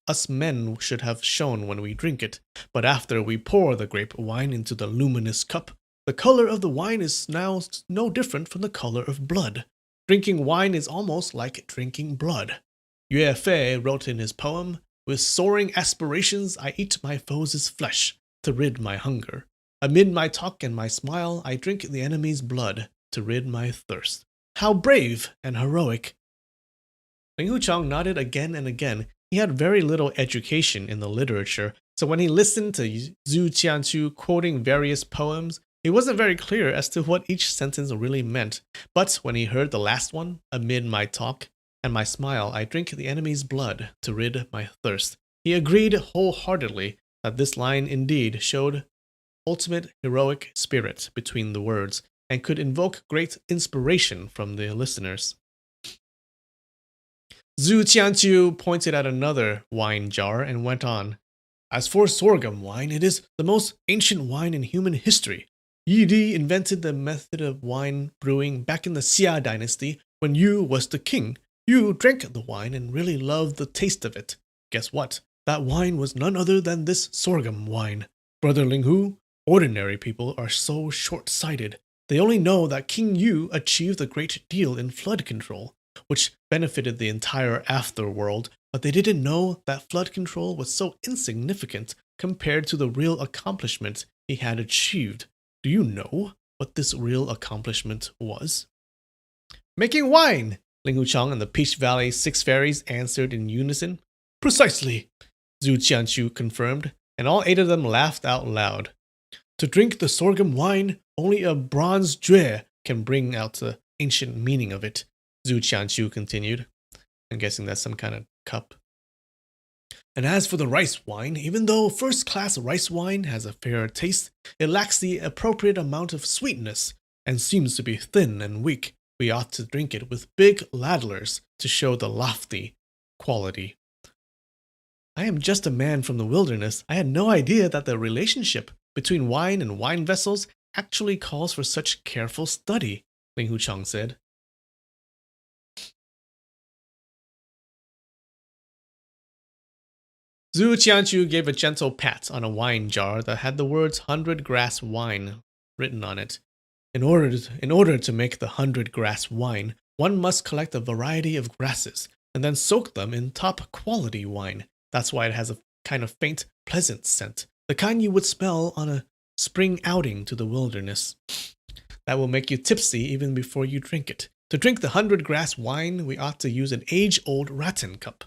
us men should have shown when we drink it. But after we pour the grape wine into the luminous cup, the color of the wine is now no different from the color of blood. Drinking wine is almost like drinking blood. Yue Fei wrote in his poem, with soaring aspirations I eat my foes' flesh to rid my hunger. Amid my talk and my smile I drink the enemy's blood to rid my thirst. How brave and heroic! Ling Hu Chong nodded again and again. He had very little education in the literature, so when he listened to Zhu Qianqiu quoting various poems, he wasn't very clear as to what each sentence really meant. But when he heard the last one, amid my talk and my smile, I drink the enemy's blood to rid my thirst, he agreed wholeheartedly that this line indeed showed ultimate heroic spirit between the words. and could invoke great inspiration from the listeners. Zhu Qianqiu pointed at another wine jar and went on. As for sorghum wine, it is the most ancient wine in human history. Yi Di invented the method of wine brewing back in the Xia dynasty when Yu was the king. Yu drank the wine and really loved the taste of it. Guess what? That wine was none other than this sorghum wine. Brother Linghu, ordinary people are so short-sighted. They only know that King Yu achieved a great deal in flood control, which benefited the entire afterworld, but they didn't know that flood control was so insignificant compared to the real accomplishment he had achieved. Do you know what this real accomplishment was? Making wine! Ling Huchang and the Peach Valley Six Fairies answered in unison. Precisely, Zhu Qianqiu confirmed, and all 8 of them laughed out loud. To drink the sorghum wine, only a bronze jue can bring out the ancient meaning of it, Zhu Qianqiu continued. I'm guessing that's some kind of cup. And as for the rice wine, even though first-class rice wine has a fairer taste, it lacks the appropriate amount of sweetness and seems to be thin and weak. We ought to drink it with big ladlers to show the lofty quality. I am just a man from the wilderness. I had no idea that the relationship between wine and wine vessels actually calls for such careful study, Ling Huchang said. Zhu Qianqiu gave a gentle pat on a wine jar that had the words 100 grass wine written on it. In order to make the 100 grass wine, one must collect a variety of grasses and then soak them in top quality wine. That's why it has a kind of faint, pleasant scent, the kind you would smell on a spring outing to the wilderness. That will make you tipsy even before you drink it. To drink the 100 grass wine, we ought to use an age-old rattan cup.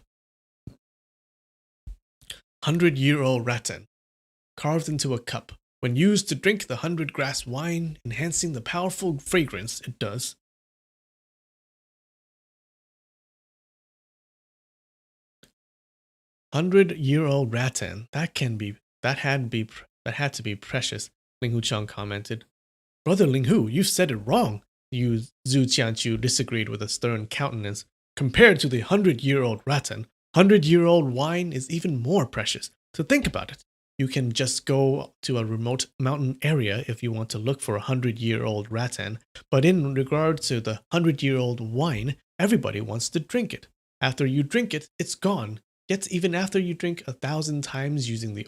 100-year-old rattan, carved into a cup. When used to drink the 100 grass wine, enhancing the powerful fragrance it does. "100-year-old rattan, that had to be precious," Ling Huchang commented. Brother Linghu, you said it wrong. Zhu Qianqiu disagreed with a stern countenance. Compared to the 100-year-old rattan, 100-year-old wine is even more precious. To think about it, you can just go to a remote mountain area if you want to look for a 100-year-old rattan, but in regard to the 100-year-old wine, everybody wants to drink it. After you drink it, it's gone. Yet even after you drink 1,000 times using the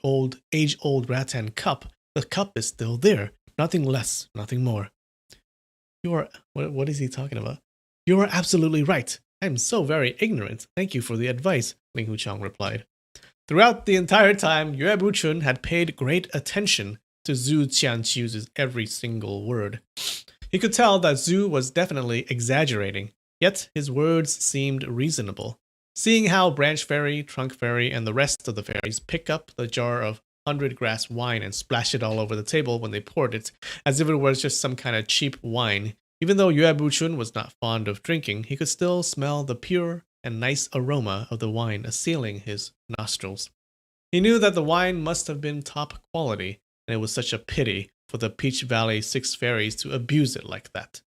age-old rattan cup, the cup is still there. Nothing less, nothing more. What is he talking about? You are absolutely right. I am so very ignorant. Thank you for the advice, Ling Huchang replied. Throughout the entire time, Yue Buchun had paid great attention to Zhu Qianqiu's every single word. He could tell that Zhu was definitely exaggerating, yet his words seemed reasonable. Seeing how Branch Fairy, Trunk Fairy, and the rest of the fairies pick up the jar of 100 grass wine and splash it all over the table when they poured it, as if it was just some kind of cheap wine, even though Yue Buchun was not fond of drinking, he could still smell the pure and nice aroma of the wine assailing his nostrils. He knew that the wine must have been top quality, and it was such a pity for the Peach Valley Six Fairies to abuse it like that.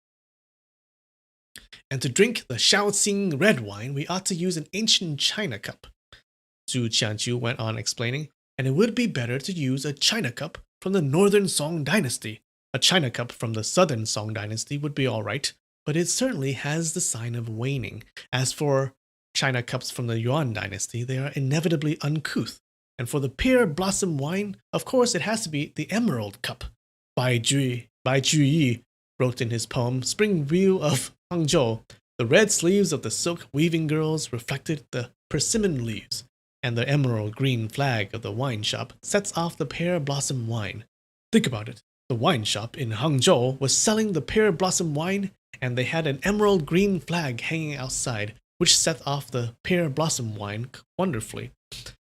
And to drink the Shaoxing red wine, we ought to use an ancient china cup, Zhu Qianqiu went on explaining, and it would be better to use a china cup from the Northern Song Dynasty. A china cup from the Southern Song Dynasty would be alright, but it certainly has the sign of waning. As for china cups from the Yuan Dynasty, they are inevitably uncouth. And for the pear blossom wine, of course it has to be the emerald cup. Bai Juyi wrote in his poem Spring View of Hangzhou, the red sleeves of the silk weaving girls reflected the persimmon leaves, and the emerald green flag of the wine shop sets off the pear blossom wine. Think about it. The wine shop in Hangzhou was selling the pear blossom wine, and they had an emerald green flag hanging outside, which set off the pear blossom wine wonderfully.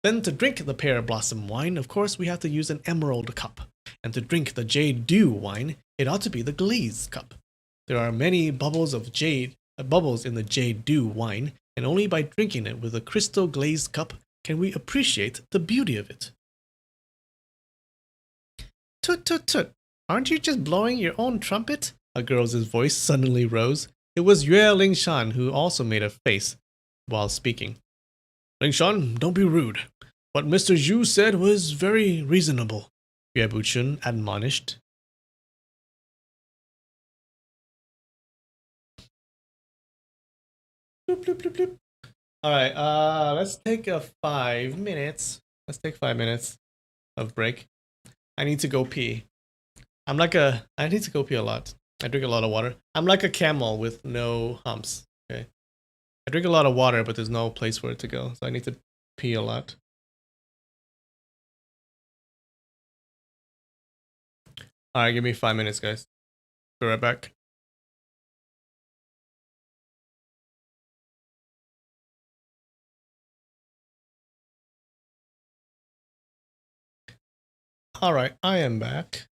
Then to drink the pear blossom wine, of course, we have to use an emerald cup. And to drink the jade dew wine, it ought to be the glaze cup. There are many bubbles in the jade dew wine, and only by drinking it with a crystal glazed cup can we appreciate the beauty of it. Tut tut tut! Aren't you just blowing your own trumpet? A girl's voice suddenly rose. It was Yue Lingshan, who also made a face while speaking. Lingshan, don't be rude. What Mr. Zhu said was very reasonable, Yue Buchun admonished. Bloop, bloop, bloop, bloop. All right, let's take a 5 minutes. Let's take 5 minutes of break. I need to go pee. I need to go pee a lot. I drink a lot of water. I'm like a camel with no humps. Okay. I drink a lot of water, but there's no place for it to go. So I need to pee a lot. All right, give me 5 minutes, guys. Be right back. All right, I am back.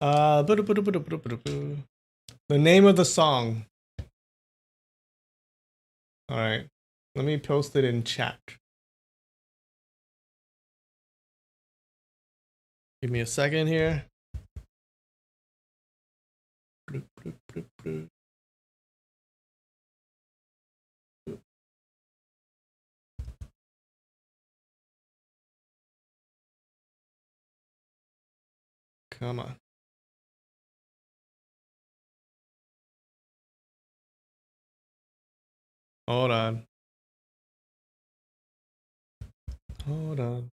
The name of the song. All right, let me post it in chat. Give me a second here. Come on. Hold on. Hold on.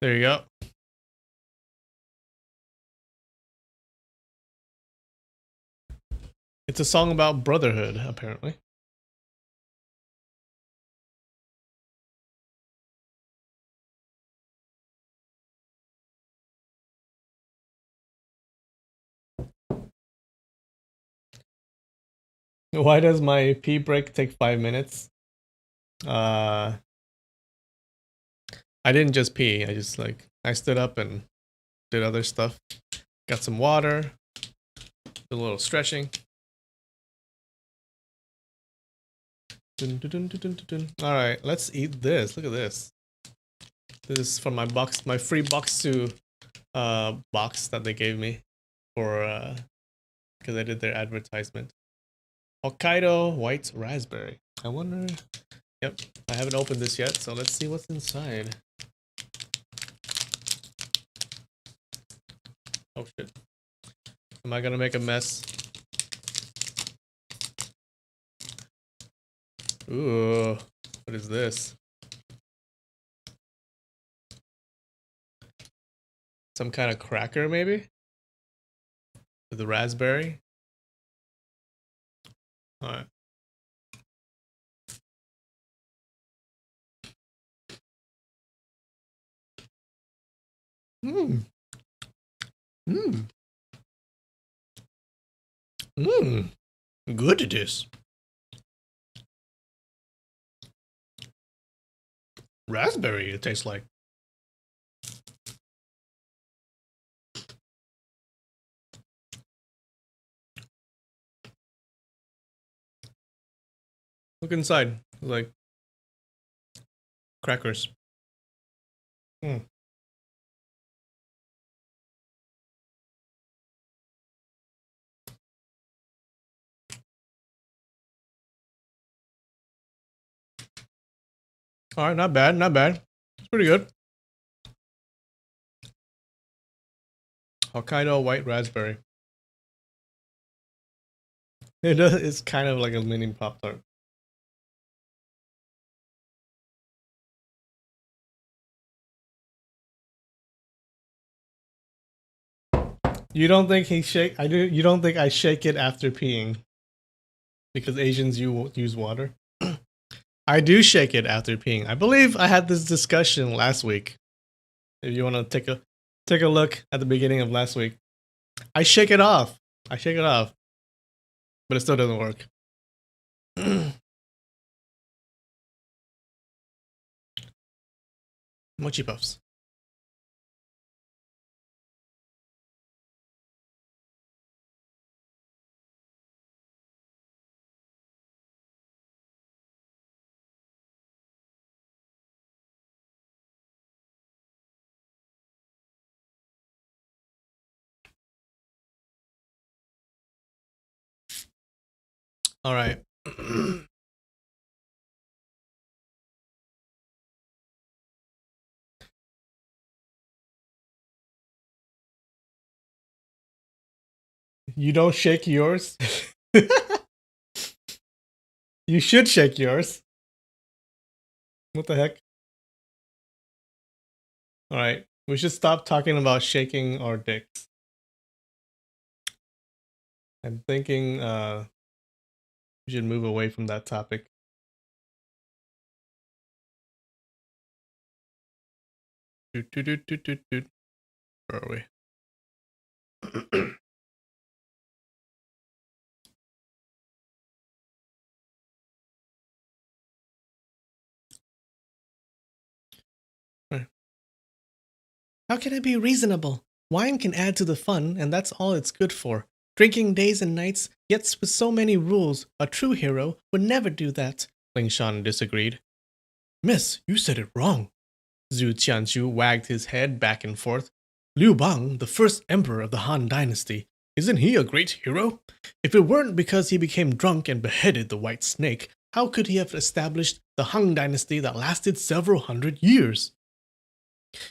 There you go. It's a song about brotherhood, apparently. Why does my pee break take 5 minutes? I didn't just pee. I stood up and did other stuff. Got some water. Did a little stretching. All right, let's eat this. Look at this. This is from my box, my free Boxu box that they gave me for because I did their advertisement. Hokkaido white raspberry. I wonder. Yep, I haven't opened this yet, so let's see what's inside. Oh shit. Am I gonna make a mess? Ooh, what is this? Some kind of cracker, maybe? With the raspberry? Alright. Mmm. Mmm. Mmm. Good it is. Raspberry, it tastes like. Look inside. It's like crackers. Mm. Alright, not bad, not bad. It's pretty good. Hokkaido white raspberry. It's kind of like a mini Pop-Tart. You don't think he shake? I do. You don't think I shake it after peeing? Because Asians use water. I do shake it after peeing. I believe I had this discussion last week. If you want to take a look at the beginning of last week, I shake it off. I shake it off, but it still doesn't work. Mochi puffs. All right. You don't shake yours? You should shake yours. What the heck? All right. We should stop talking about shaking our dicks. I'm thinking we should move away from that topic. Where are we? How can it be reasonable? Wine can add to the fun, and that's all it's good for. Drinking days and nights, yet with so many rules, a true hero would never do that. Ling Shan disagreed. Miss, you said it wrong. Zhu Qianzhu wagged his head back and forth. Liu Bang, the first emperor of the Han dynasty, isn't he a great hero? If it weren't because he became drunk and beheaded the white snake, how could he have established the Han dynasty that lasted several hundred years?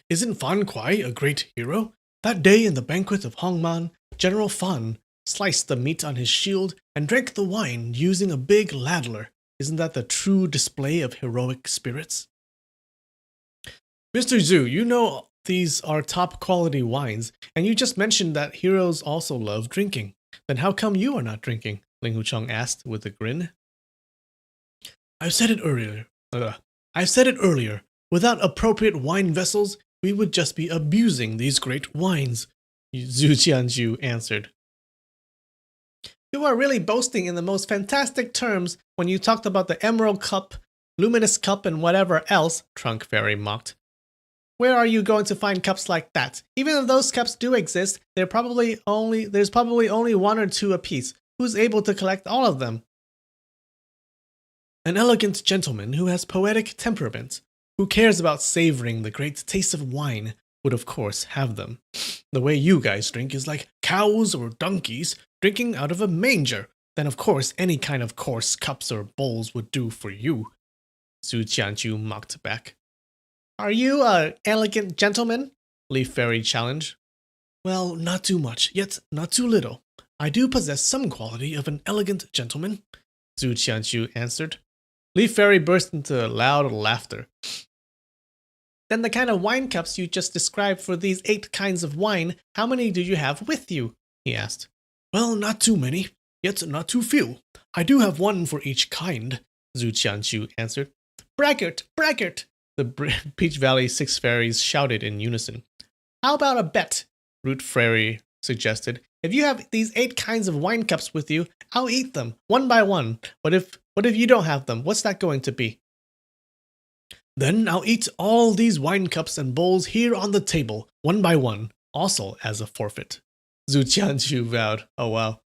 Isn't Fan Kuai a great hero? That day in the banquet of Hongman, General Fan sliced the meat on his shield and drank the wine using a big ladler. Isn't that the true display of heroic spirits? Mr. Zhu, you know these are top quality wines, and you just mentioned that heroes also love drinking. Then how come you are not drinking? Ling Hucheng asked with a grin. I've said it earlier. I've said it earlier. Without appropriate wine vessels, we would just be abusing these great wines, Zhu Qianzhu answered. You are really boasting in the most fantastic terms when you talked about the Emerald Cup, Luminous Cup, and whatever else, Trunk Fairy mocked. Where are you going to find cups like that? Even if those cups do exist, there's probably only one or two apiece. Who's able to collect all of them? An elegant gentleman who has poetic temperament, who cares about savoring the great taste of wine, would of course have them. The way you guys drink is like cows or donkeys drinking out of a manger. Then of course any kind of coarse cups or bowls would do for you. Zhu Qianzhu mocked back. Are you an elegant gentleman? Leaf Fairy challenged. Well, not too much, yet not too little. I do possess some quality of an elegant gentleman, Zhu Qianzhu answered. Leaf Fairy burst into loud laughter. Then the kind of wine cups you just described for these 8 kinds of wine, how many do you have with you? He asked. Well, not too many, yet not too few. I do have one for each kind, Zhu Qianzhu answered. Braggart, braggart, the Peach Valley 6 fairies shouted in unison. How about a bet? Root Fairy suggested. If you have these 8 kinds of wine cups with you, I'll eat them, one by one. What if you don't have them? What's that going to be? Then I'll eat all these wine cups and bowls here on the table, one by one, also as a forfeit. Zhu Qianzhu vowed. Oh wow.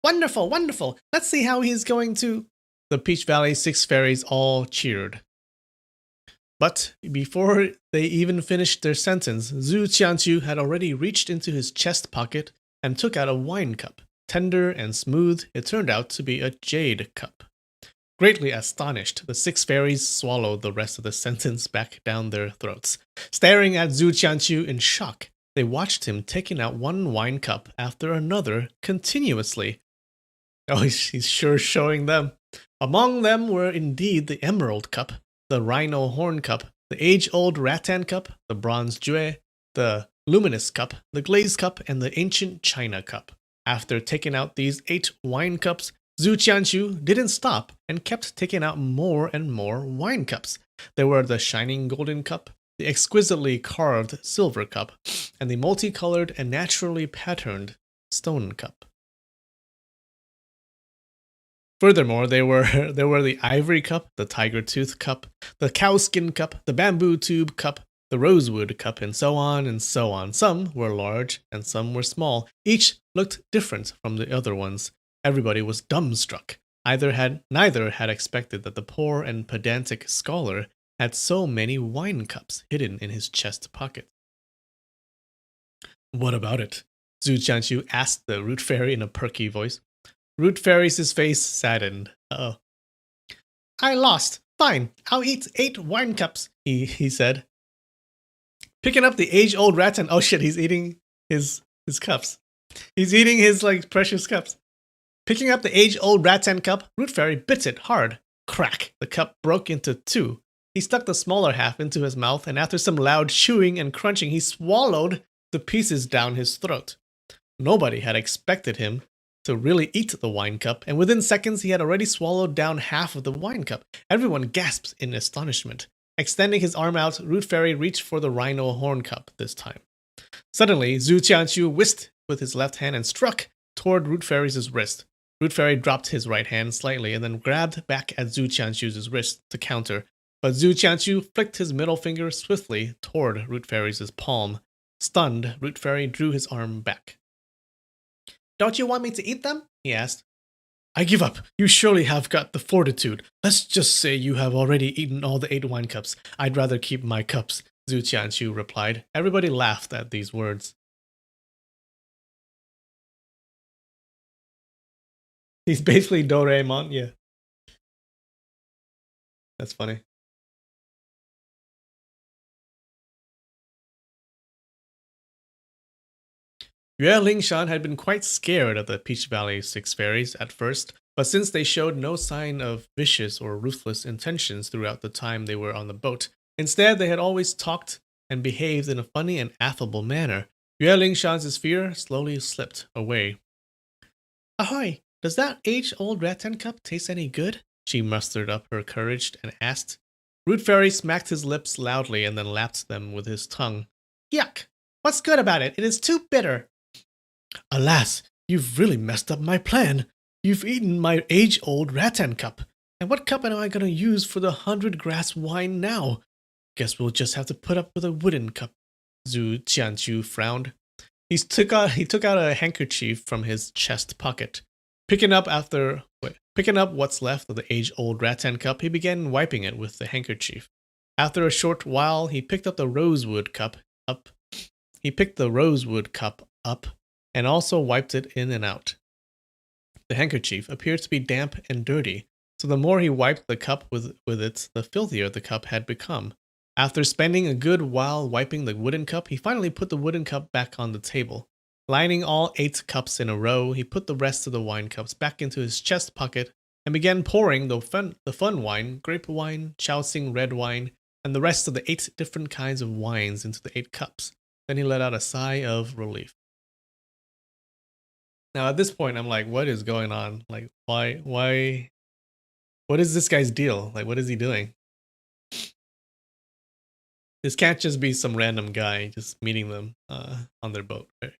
Wonderful, wonderful. Let's see how he's going to... The Peach Valley 6 fairies all cheered. But before they even finished their sentence, Zhu Qianzhu had already reached into his chest pocket and took out a wine cup. Tender and smooth, it turned out to be a jade cup. Greatly astonished, the 6 fairies swallowed the rest of the sentence back down their throats. Staring at Zhu Qianzhu in shock, they watched him taking out one wine cup after another continuously. Oh, he's sure showing them. Among them were indeed the Emerald Cup, the Rhino Horn Cup, the age-old Rattan Cup, the Bronze Jue, the Luminous Cup, the Glaze Cup, and the Ancient China Cup. After taking out these 8 wine cups, Zhu Qianzhu didn't stop and kept taking out more and more wine cups. There were the shining golden cup, the exquisitely carved silver cup, and the multicolored and naturally patterned stone cup. Furthermore, there were the ivory cup, the tiger tooth cup, the cowskin cup, the bamboo tube cup, the rosewood cup, and so on and so on. Some were large and some were small. Each looked different from the other ones. Everybody was dumbstruck. Neither had expected that the poor and pedantic scholar had so many wine cups hidden in his chest pocket. What about it? Zhu Qianqiu asked the root fairy in a perky voice. Root Fairy's face saddened. Uh-oh. I lost. Fine, I'll eat 8 wine cups, he said. Picking up the age-old rattan. Oh shit, he's eating his cups. He's eating his, precious cups. Picking up the age-old rattan cup, Root Fairy bit it hard. Crack! The cup broke into 2. He stuck the smaller half into his mouth, and after some loud chewing and crunching, he swallowed the pieces down his throat. Nobody had expected him to really eat the wine cup, and within seconds he had already swallowed down half of the wine cup. Everyone gasped in astonishment. Extending his arm out, Root Fairy reached for the rhino horn cup this time. Suddenly, Zhu Qianqiu whisked with his left hand and struck toward Root Fairy's wrist. Root Fairy dropped his right hand slightly and then grabbed back at Zhu Qianqiu's wrist to counter. But Zhu Qianqiu flicked his middle finger swiftly toward Root Fairy's palm. Stunned, Root Fairy drew his arm back. Don't you want me to eat them? He asked. I give up. You surely have got the fortitude. Let's just say you have already eaten all the 8 wine cups. I'd rather keep my cups, Zhu Qianqiu replied. Everybody laughed at these words. He's basically Doraemon, yeah. That's funny. Yue Lingshan had been quite scared of the Peach Valley 6 fairies at first, but since they showed no sign of vicious or ruthless intentions throughout the time they were on the boat, instead they had always talked and behaved in a funny and affable manner, Yue Lingshan's fear slowly slipped away. Ahoy! Does that age-old rattan cup taste any good? She mustered up her courage and asked. Root Fairy smacked his lips loudly and then lapped them with his tongue. Yuck! What's good about it? It is too bitter. Alas, you've really messed up my plan. You've eaten my age-old rattan cup. And what cup am I going to use for the 100-grass wine now? Guess we'll just have to put up with a wooden cup. Zhu Qianqiu frowned. He took out a handkerchief from his chest pocket. Picking up what's left of the age-old rattan cup, he began wiping it with the handkerchief. After a short while, he picked the rosewood cup up, and also wiped it in and out. The handkerchief appeared to be damp and dirty, so the more he wiped the cup with it, the filthier the cup had become. After spending a good while wiping the wooden cup, he finally put the wooden cup back on the table. Lining all 8 cups in a row, he put the rest of the wine cups back into his chest pocket and began pouring the fun wine, grape wine, Shaoxing red wine, and the rest of the 8 different kinds of wines into the 8 cups. Then he let out a sigh of relief. Now at this point, I'm like, what is going on? Like, why? What is this guy's deal? Like, what is he doing? This can't just be some random guy just meeting them on their boat, right?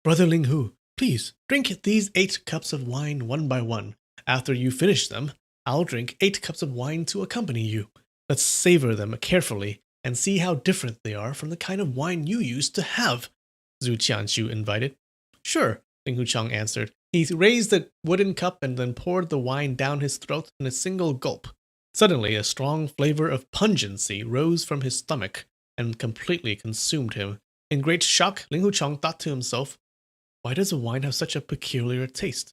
Brother Ling Hu, please drink these 8 cups of wine one by one. After you finish them, I'll drink 8 cups of wine to accompany you. Let's savor them carefully and see how different they are from the kind of wine you used to have, Zhu Qianqiu invited. Sure, Ling Huchang answered. He raised the wooden cup and then poured the wine down his throat in a single gulp. Suddenly, a strong flavor of pungency rose from his stomach and completely consumed him. In great shock, Ling Huchang thought to himself, why does a wine have such a peculiar taste?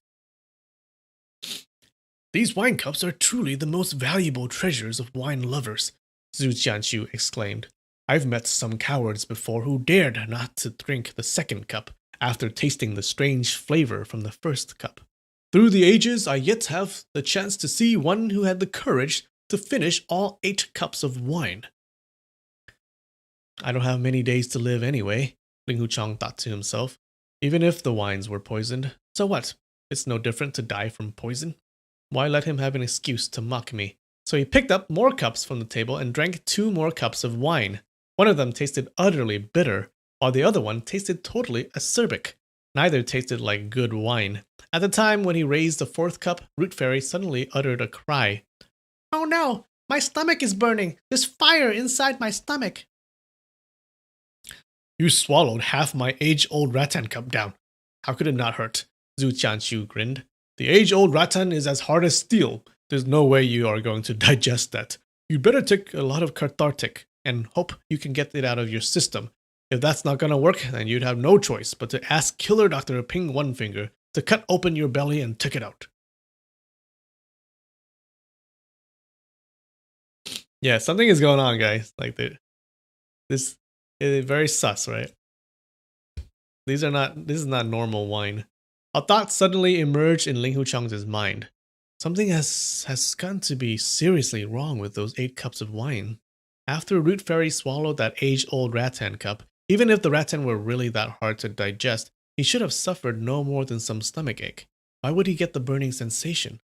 These wine cups are truly the most valuable treasures of wine lovers, Zhu Qianqiu exclaimed. I've met some cowards before who dared not to drink the second cup after tasting the strange flavor from the first cup. Through the ages, I yet have the chance to see one who had the courage to finish all 8 cups of wine. I don't have many days to live anyway, Ling Huchang thought to himself. Even if the wines were poisoned, so what? It's no different to die from poison. Why let him have an excuse to mock me? So he picked up more cups from the table and drank 2 more cups of wine. One of them tasted utterly bitter, while the other one tasted totally acerbic. Neither tasted like good wine. At the time when he raised the fourth cup, Root Fairy suddenly uttered a cry. Oh no! My stomach is burning! There's fire inside my stomach! You swallowed half my age-old rattan cup down. How could it not hurt? Zhu Qianqiu grinned. The age-old rattan is as hard as steel. There's no way you are going to digest that. You'd better take a lot of cathartic and hope you can get it out of your system. If that's not gonna work, then you'd have no choice but to ask Killer Dr. Ping One Finger to cut open your belly and take it out. Yeah, something is going on, guys. Like this is very sus, right? This is not normal wine. A thought suddenly emerged in Ling Huchang's mind. Something has gotten to be seriously wrong with those 8 cups of wine. After Root Fairy swallowed that age-old rattan cup, even if the rattan were really that hard to digest, he should have suffered no more than some stomachache. Why would he get the burning sensation?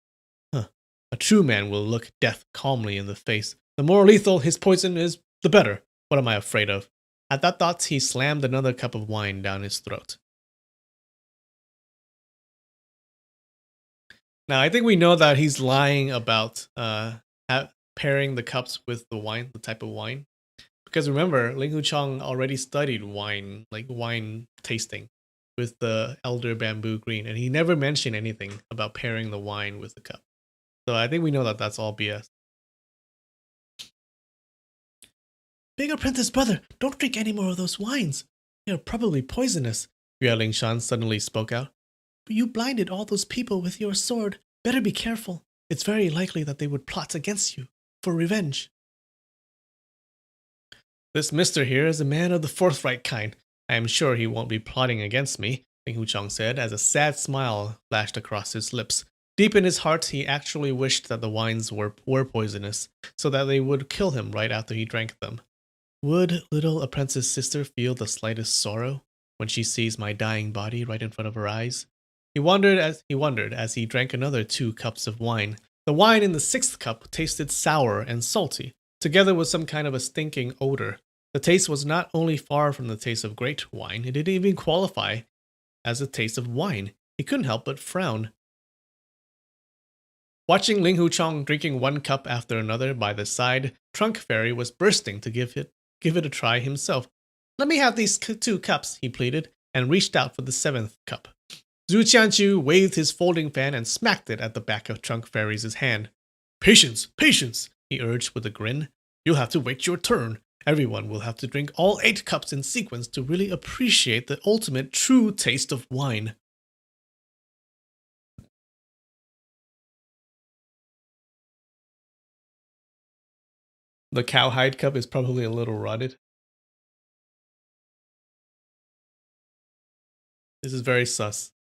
Huh. A true man will look death calmly in the face. The more lethal his poison is, the better. What am I afraid of? At that thought, he slammed another cup of wine down his throat. Now, I think we know that he's lying about pairing the cups with the wine, the type of wine. Because remember, Ling Huchang already studied wine, like wine tasting, with the Elder Bamboo Green, and he never mentioned anything about pairing the wine with the cup. So I think we know that that's all BS. Big Apprentice brother, don't drink any more of those wines. They are probably poisonous, Yue Lingshan suddenly spoke out. But you blinded all those people with your sword. Better be careful. It's very likely that they would plot against you, for revenge. This mister here is a man of the forthright kind. I am sure he won't be plotting against me, Ling Huchang said, as a sad smile flashed across his lips. Deep in his heart, he actually wished that the wines were poisonous, so that they would kill him right after he drank them. Would little apprentice sister feel the slightest sorrow when she sees my dying body right in front of her eyes? He wondered as he drank another 2 cups of wine. The wine in the 6th cup tasted sour and salty, together with some kind of a stinking odor. The taste was not only far from the taste of great wine, it didn't even qualify as a taste of wine. He couldn't help but frown. Watching Ling Huchang drinking 1 cup after another by the side, Trunk Fairy was bursting to give it a try himself. Let me have these 2 cups, he pleaded, and reached out for the 7th cup. Zhu Qianqiu waved his folding fan and smacked it at the back of Trunk Fairy's hand. Patience, patience, he urged with a grin. You'll have to wait your turn. Everyone will have to drink all 8 cups in sequence to really appreciate the ultimate true taste of wine. The cowhide cup is probably a little rotted. This is very sus.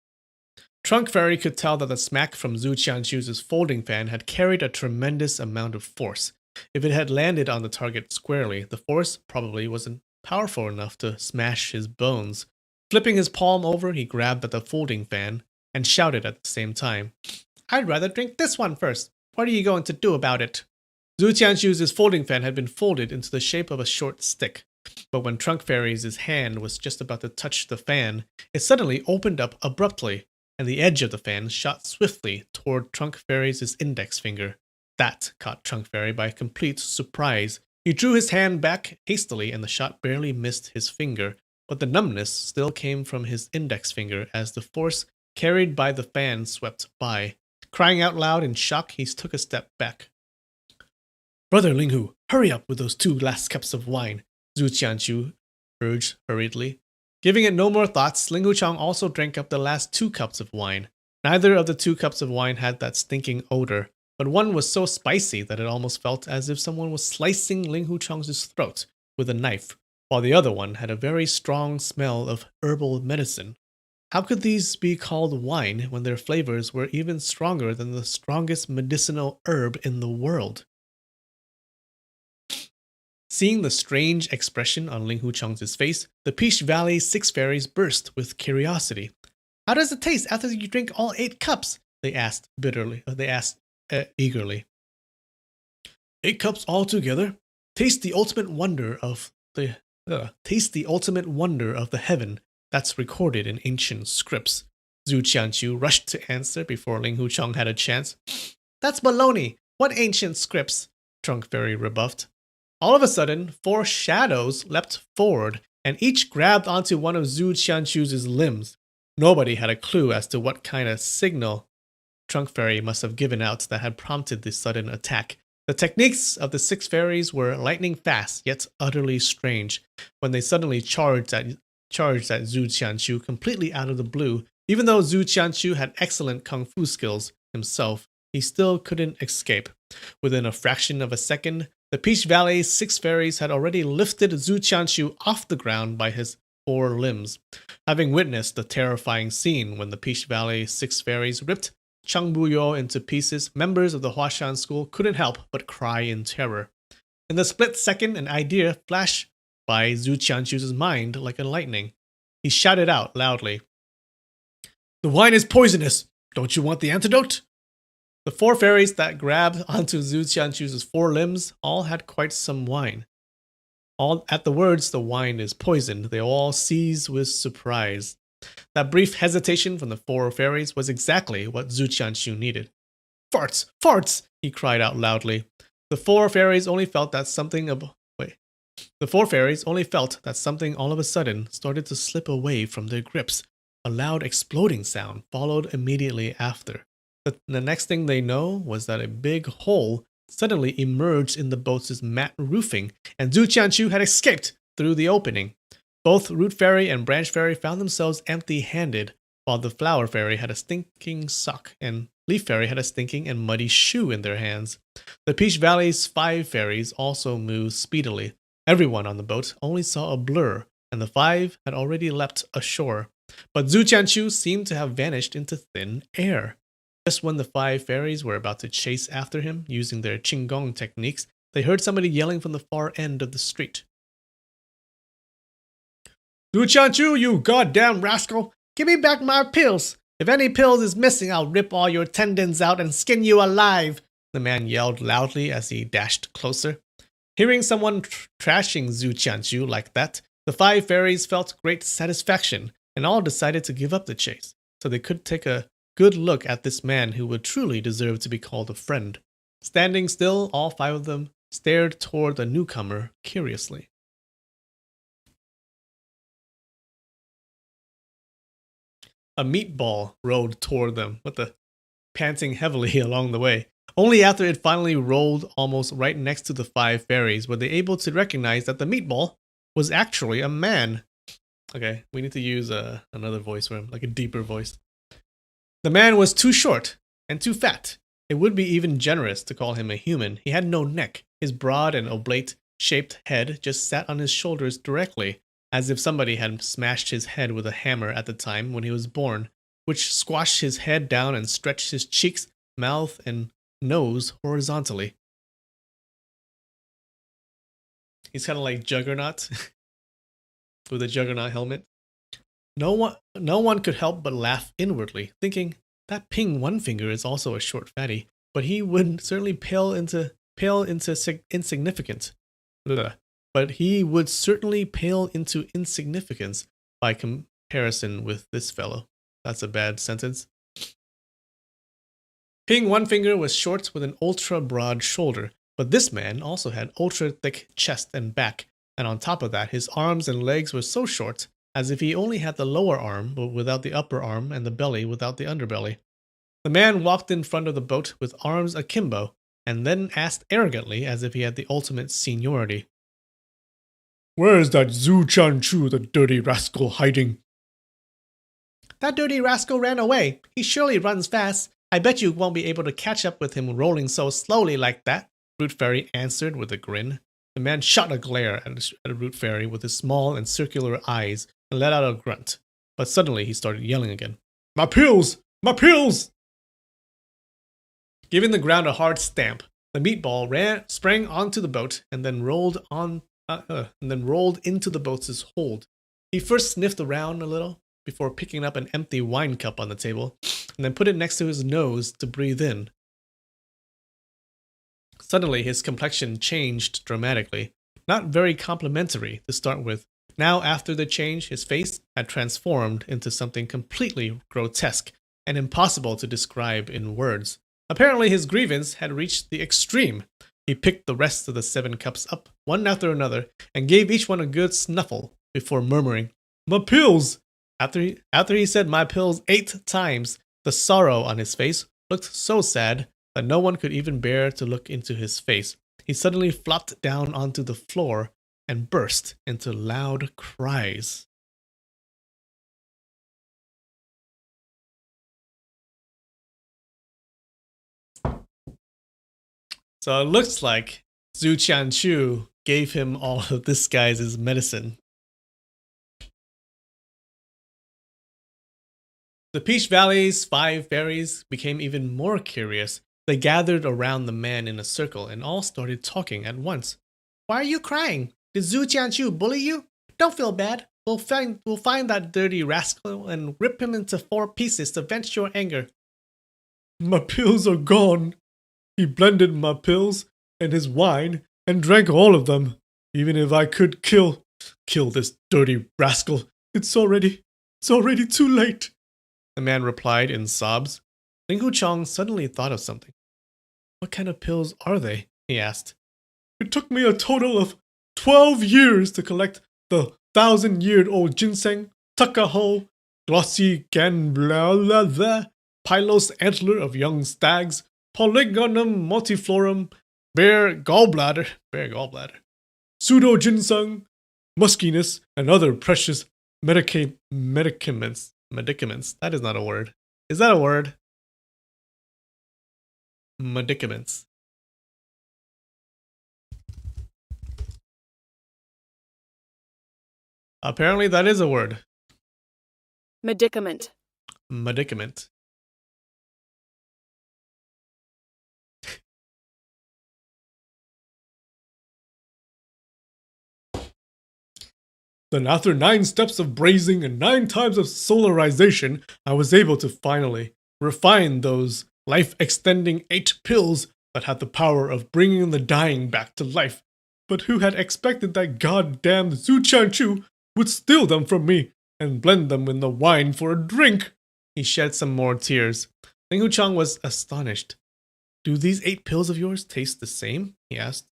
Trunk Fairy could tell that the smack from Zhu Qianqiu's folding fan had carried a tremendous amount of force. If it had landed on the target squarely, the force probably wasn't powerful enough to smash his bones. Flipping his palm over, he grabbed at the folding fan and shouted at the same time, I'd rather drink this one first. What are you going to do about it? Zhu Qianqiu's folding fan had been folded into the shape of a short stick, but when Trunk Fairy's hand was just about to touch the fan, it suddenly opened up abruptly, and the edge of the fan shot swiftly toward Trunk Fairy's index finger. That caught Trunk Fairy by complete surprise. He drew his hand back hastily and the shot barely missed his finger, but the numbness still came from his index finger as the force carried by the fan swept by. Crying out loud in shock, he took a step back. Brother Linghu, hurry up with those 2 last cups of wine, Zhu Qianqiu urged hurriedly. Giving it no more thoughts, Ling Huchang also drank up the last 2 cups of wine. Neither of the 2 cups of wine had that stinking odor, but one was so spicy that it almost felt as if someone was slicing Ling Huchang's throat with a knife, while the other one had a very strong smell of herbal medicine. How could these be called wine when their flavors were even stronger than the strongest medicinal herb in the world? Seeing the strange expression on Ling Huchang's face, the Peach Valley 6 fairies burst with curiosity. How does it taste after you drink all 8 cups? They asked eagerly. 8 cups all together? Taste the ultimate wonder of the heaven That's recorded in ancient scripts. Zhu Qianqiu rushed to answer before Ling Hucheng had a chance. That's baloney. What ancient scripts? Trunk Fairy rebuffed. All of a sudden, 4 shadows leapt forward, and each grabbed onto one of Zhu Qianqiu's limbs. Nobody had a clue as to what kind of signal Trunk Fairy must have given out that had prompted the sudden attack. The techniques of the 6 fairies were lightning fast, yet utterly strange. When they suddenly charged at Zhu Qianqiu completely out of the blue, even though Zhu Qianqiu had excellent kung fu skills himself, he still couldn't escape. Within a fraction of a second, the Peach Valley's 6 fairies had already lifted Zhu Qianqiu off the ground by his 4 limbs. Having witnessed the terrifying scene when the Peach Valley 6 fairies ripped Chang Buyo into pieces, members of the Huashan school couldn't help but cry in terror. In the split second, an idea flashed by Zhu Qianqiu's mind like a lightning. He shouted out loudly, "The wine is poisonous! Don't you want the antidote?" The 4 fairies that grabbed onto Zhu Qianqiu's 4 limbs all had quite some wine. All at the words, "the wine is poisoned," they all seized with surprise. That brief hesitation from the 4 fairies was exactly what Zhu Qianqiu needed. "Farts! Farts!" he cried out loudly. The 4 fairies only felt that something all of a sudden started to slip away from their grips. A loud exploding sound followed immediately after. The next thing they know was that a big hole suddenly emerged in the boat's matte roofing, and Zhu Qianqiu had escaped through the opening. Both Root Fairy and Branch Fairy found themselves empty-handed, while the Flower Fairy had a stinking sock and Leaf Fairy had a stinking and muddy shoe in their hands. The Peach Valley's 5 fairies also moved speedily. Everyone on the boat only saw a blur, and the 5 had already leapt ashore. But Zhu Qianqiu seemed to have vanished into thin air. Just when the 5 fairies were about to chase after him using their Qinggong techniques, they heard somebody yelling from the far end of the street. "Zhu Qianqiu, you goddamn rascal! Give me back my pills! If any pills is missing, I'll rip all your tendons out and skin you alive!" The man yelled loudly as he dashed closer. Hearing someone trashing Zhu Qianqiu like that, the 5 fairies felt great satisfaction and all decided to give up the chase, so they could take a good look at this man who would truly deserve to be called a friend. Standing still, all 5 of them stared toward the newcomer curiously. A meatball rode toward them, panting heavily along the way. Only after it finally rolled almost right next to the 5 fairies were they able to recognize that the meatball was actually a man. Okay, we need to use another voice for him, like a deeper voice. The man was too short and too fat. It would be even generous to call him a human. He had no neck. His broad and oblate-shaped head just sat on his shoulders directly, as if somebody had smashed his head with a hammer at the time when he was born, which squashed his head down and stretched his cheeks, mouth, and nose horizontally. He's kind of like Juggernaut with a Juggernaut helmet. No one could help but laugh inwardly, thinking that Ping One Finger is also a short fatty, but he would certainly pale into insignificance. But he would certainly pale into insignificance by comparison with this fellow. That's a bad sentence. Ping One Finger was short with an ultra-broad shoulder, but this man also had ultra-thick chest and back, and on top of that, his arms and legs were so short as if he only had the lower arm but without the upper arm and the belly without the underbelly. The man walked in front of the boat with arms akimbo, and then asked arrogantly as if he had the ultimate seniority. "Where is that Zhu Qianqiu, the dirty rascal, hiding?" "That dirty rascal ran away. He surely runs fast. I bet you won't be able to catch up with him rolling so slowly like that," Root Fairy answered with a grin. The man shot a glare at Root Fairy with his small and circular eyes and let out a grunt. But suddenly he started yelling again. "My pills! My pills!" Giving the ground a hard stamp, the meatball sprang onto the boat and then rolled into the boat's hold. He first sniffed around a little before picking up an empty wine cup on the table and then put it next to his nose to breathe in. Suddenly, his complexion changed dramatically. Not very complimentary to start with. Now, after the change, his face had transformed into something completely grotesque and impossible to describe in words. Apparently, his grievance had reached the extreme. He picked the rest of the 7 cups up, one after another, and gave each one a good snuffle before murmuring, "My pills!" After he said "my pills" 8 times, the sorrow on his face looked so sad that no one could even bear to look into his face. He suddenly flopped down onto the floor and burst into loud cries. So it looks like Zhu Qianchu gave him all of this guy's medicine. The Peach Valley's 5 fairies became even more curious. They gathered around the man in a circle and all started talking at once. "Why are you crying? Did Zhu Qianchu bully you? Don't feel bad. We'll find that dirty rascal and rip him into 4 pieces to vent your anger." "My pills are gone. He blended my pills and his wine and drank all of them. Even if I could kill this dirty rascal, it's already too late," the man replied in sobs. Ling Huchong suddenly thought of something. "What kind of pills are they?" he asked. "It took me a total of 12 years to collect the 1,000-year-old ginseng, tuckahoe, glossy gan blah blah blah, pylos antler of young stags, polygonum multiflorum, bear gallbladder, pseudo ginseng, muskiness, and other precious medicaments. That is not a word. Is that a word? Medicaments. Apparently that is a word. Medicament. Medicament. Then after 9 steps of brazing and 9 times of solarization, I was able to finally refine those life-extending 8 pills that had the power of bringing the dying back to life. But who had expected that goddamn Zhu Qianchu would steal them from me and blend them in the wine for a drink? He shed some more tears. Ling Huchong was astonished. "Do these 8 pills of yours taste the same?" he asked.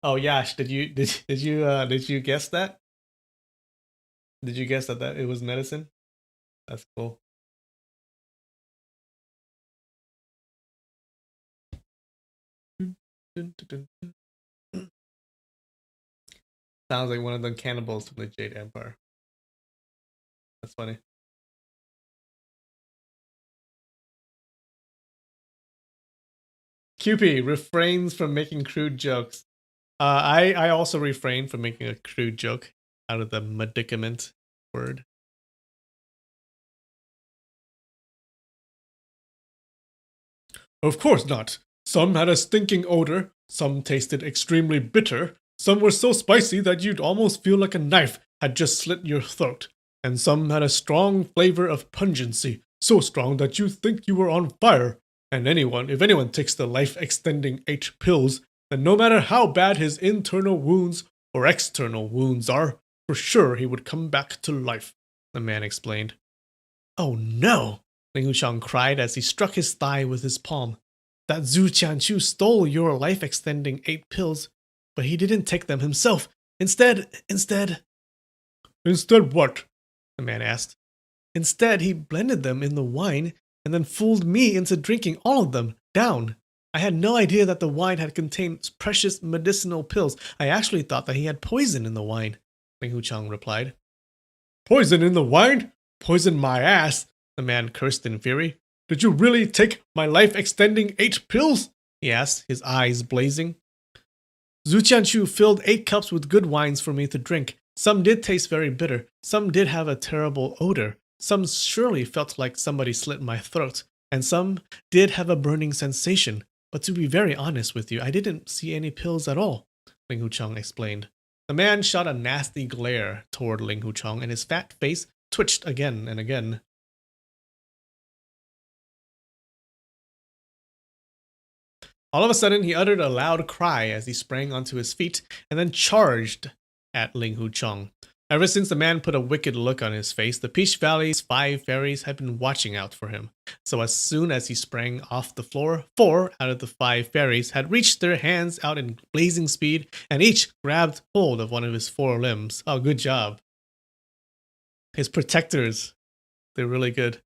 Oh Yash, did you guess that? Did you guess that it was medicine? That's cool. Sounds like one of the cannibals from the Jade Empire. That's funny. QP refrains from making crude jokes. I also refrain from making a crude joke out of the medicament word. "Of course not. Some had a stinking odor, some tasted extremely bitter, some were so spicy that you'd almost feel like a knife had just slit your throat, and some had a strong flavor of pungency, so strong that you'd think you were on fire. And if anyone takes the life-extending 8 pills, then no matter how bad his internal wounds or external wounds are, for sure he would come back to life," the man explained. "Oh no!" Ling Huchang cried as he struck his thigh with his palm. "That Zhu Qianchu stole your life-extending 8 pills, but he didn't take them himself. Instead... Instead what?" the man asked. "Instead, he blended them in the wine and then fooled me into drinking all of them down. I had no idea that the wine had contained precious medicinal pills. I actually thought that he had poison in the wine," Ling Huchang replied. "Poison in the wine? Poison my ass," the man cursed in fury. "Did you really take my life-extending 8 pills?" he asked, his eyes blazing. "Zhu Qianchu filled 8 cups with good wines for me to drink. Some did taste very bitter, some did have a terrible odor, some surely felt like somebody slit my throat, and some did have a burning sensation. But to be very honest with you, I didn't see any pills at all," Ling Huchong explained. The man shot a nasty glare toward Ling Huchong, and his fat face twitched again and again. All of a sudden, he uttered a loud cry as he sprang onto his feet and then charged at Ling Hu Chong. Ever since the man put a wicked look on his face, the Peach Valley's 5 fairies had been watching out for him. So as soon as he sprang off the floor, 4 out of the 5 fairies had reached their hands out in blazing speed and each grabbed hold of one of his 4 limbs. Oh, good job. His protectors. They're really good.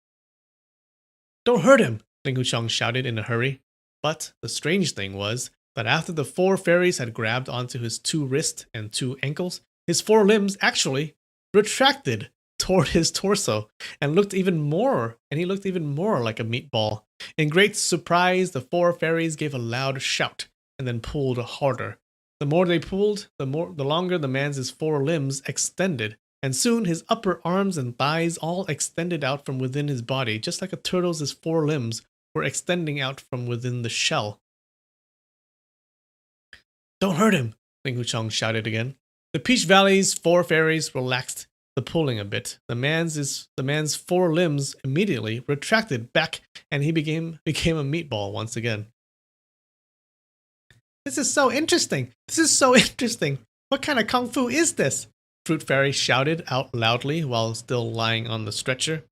Don't hurt him, Ling Hu Chong shouted in a hurry. But the strange thing was that after the 4 fairies had grabbed onto his 2 wrists and 2 ankles, his 4 limbs actually retracted toward his torso and he looked even more like a meatball. In great surprise, the 4 fairies gave a loud shout and then pulled harder. The more they pulled, the longer the man's 4 limbs extended, and soon his upper arms and thighs all extended out from within his body, just like a turtle's 4 limbs were extending out from within the shell. Don't hurt him, Ling Hu Chong shouted again. The Peach Valley's 4 fairies relaxed the pulling a bit. The man's 4 limbs immediately retracted back and he became a meatball once again. This is so interesting. What kind of kung fu is this? Fruit Fairy shouted out loudly while still lying on the stretcher.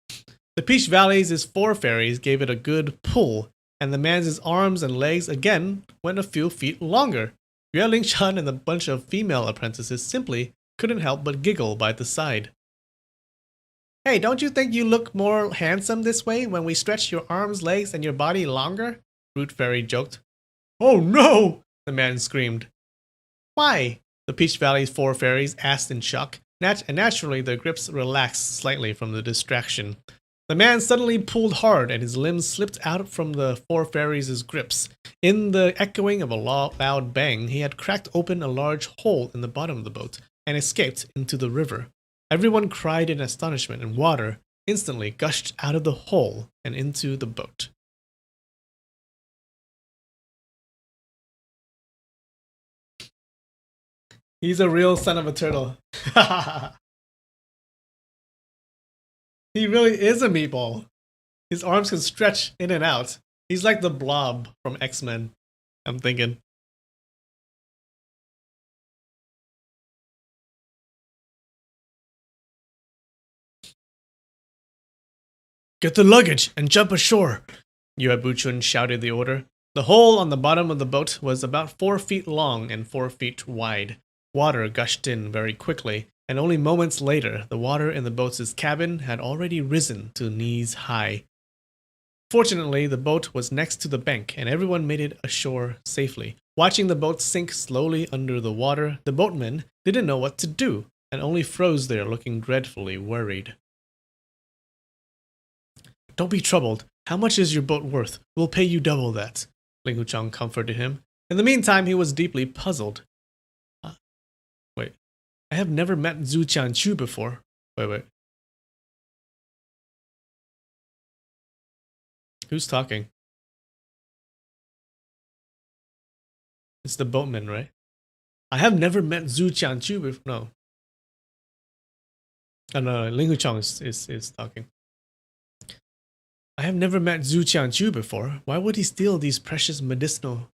The Peach Valley's 4 fairies gave it a good pull, and the man's arms and legs again went a few feet longer. Yue Lingshan and a bunch of female apprentices simply couldn't help but giggle by the side. Hey, don't you think you look more handsome this way when we stretch your arms, legs, and your body longer? Fruit Fairy joked. Oh no! The man screamed. Why? The Peach Valley's 4 fairies asked in shock, and naturally their grips relaxed slightly from the distraction. The man suddenly pulled hard and his limbs slipped out from the 4 fairies' grips. In the echoing of a loud bang, he had cracked open a large hole in the bottom of the boat and escaped into the river. Everyone cried in astonishment, and water instantly gushed out of the hole and into the boat. He's a real son of a turtle. He really is a meatball. His arms can stretch in and out. He's like the Blob from X-Men, I'm thinking. Get the luggage and jump ashore, Yue Buchun shouted the order. The hole on the bottom of the boat was about 4 feet long and 4 feet wide. Water gushed in very quickly, and only moments later, the water in the boat's cabin had already risen to knees high. Fortunately, the boat was next to the bank, and everyone made it ashore safely. Watching the boat sink slowly under the water, the boatmen didn't know what to do, and only froze there looking dreadfully worried. Don't be troubled. How much is your boat worth? We'll pay you double that, Ling Hu Chong comforted him. In the meantime, he was deeply puzzled. Wait, I have never met Zhu Qianchu before. Wait. Who's talking? It's the boatman, right? I have never met Zhu Qianchu before. No. Oh, no, Ling Hu Chong is talking. I have never met Zhu Qianchu before. Why would he steal these precious medicinal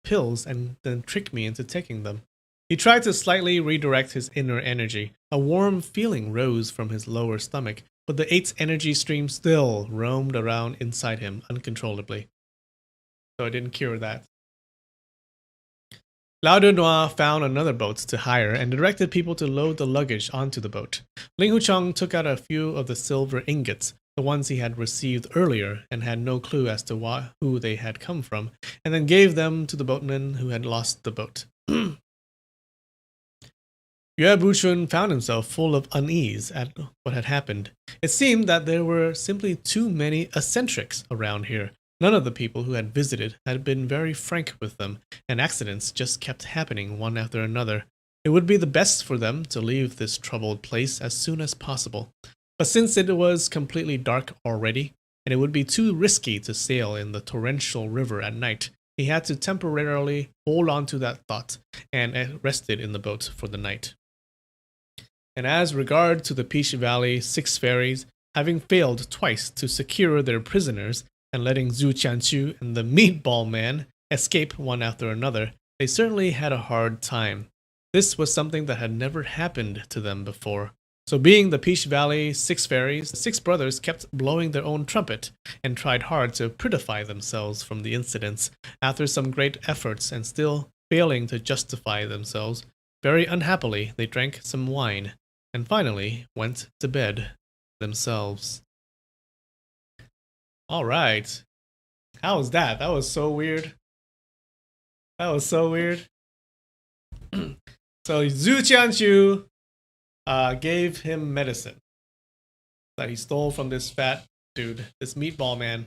pills and then trick me into taking them? He tried to slightly redirect his inner energy. A warm feeling rose from his lower stomach, but the 8th energy stream still roamed around inside him uncontrollably. So I didn't cure that. Lao Dunois found another boat to hire and directed people to load the luggage onto the boat. Ling Hu Chong took out a few of the silver ingots, the ones he had received earlier and had no clue as to who they had come from, and then gave them to the boatman who had lost the boat. Yue Buchun found himself full of unease at what had happened. It seemed that there were simply too many eccentrics around here. None of the people who had visited had been very frank with them, and accidents just kept happening one after another. It would be the best for them to leave this troubled place as soon as possible. But since it was completely dark already, and it would be too risky to sail in the torrential river at night, he had to temporarily hold on to that thought and rested in the boat for the night. And as regard to the Peach Valley 6 fairies, having failed twice to secure their prisoners and letting Zhu Qianchu and the Meatball Man escape one after another, they certainly had a hard time. This was something that had never happened to them before. So, being the Peach Valley six fairies, the six brothers kept blowing their own trumpet and tried hard to purify themselves from the incidents. After some great efforts and still failing to justify themselves, very unhappily they drank some wine and finally went to bed themselves. All right. How was that? That was so weird. That was so weird. So Zhu Qianchu gave him medicine that he stole from this fat dude, this meatball man.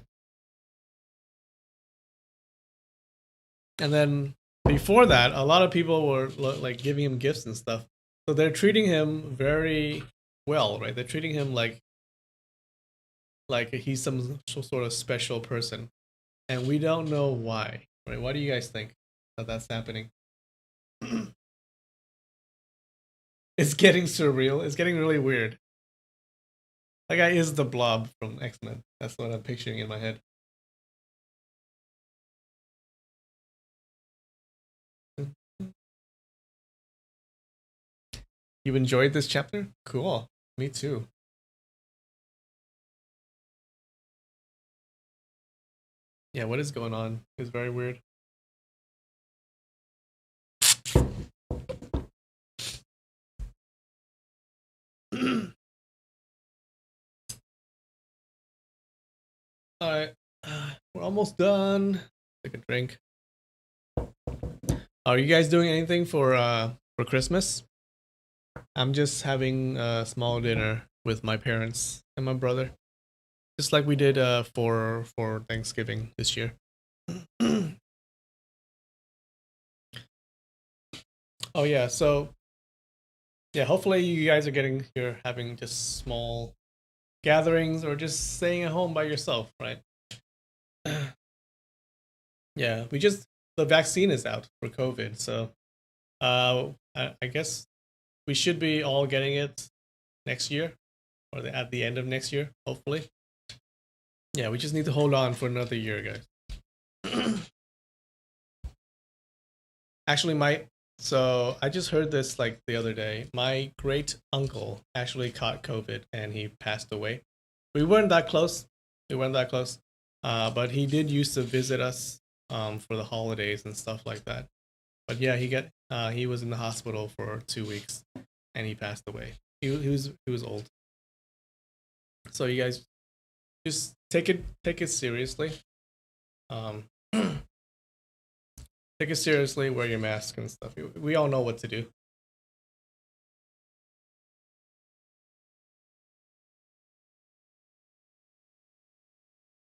And then before that, a lot of people were like giving him gifts and stuff. So they're treating him very well, right? They're treating him like he's some sort of special person, and we don't know why. Right? Why do you guys think that that's happening? It's getting surreal. It's getting really weird. That guy is the Blob from X-Men. That's what I'm picturing in my head. You enjoyed this chapter? Cool. Me too. Yeah, what is going on? It's very weird. Alright. We're almost done. Take a drink. Are you guys doing anything for Christmas? I'm just having a small dinner with my parents and my brother. Just like we did for Thanksgiving this year. Oh yeah, so yeah, hopefully you guys are having just small gatherings or just staying at home by yourself, right? Yeah, the vaccine is out for COVID, so I guess we should be all getting it next year or at the end of next year, hopefully. Yeah, we just need to hold on for another year, guys. Actually, so I just heard this like the other day. My great uncle actually caught COVID and he passed away. We weren't that close. We weren't that close. But he did used to visit us for the holidays and stuff like that. But yeah, he was in the hospital for 2 weeks and he passed away. He was old. So you guys just take it seriously. Um, take it seriously. Wear your mask and stuff. We all know what to do.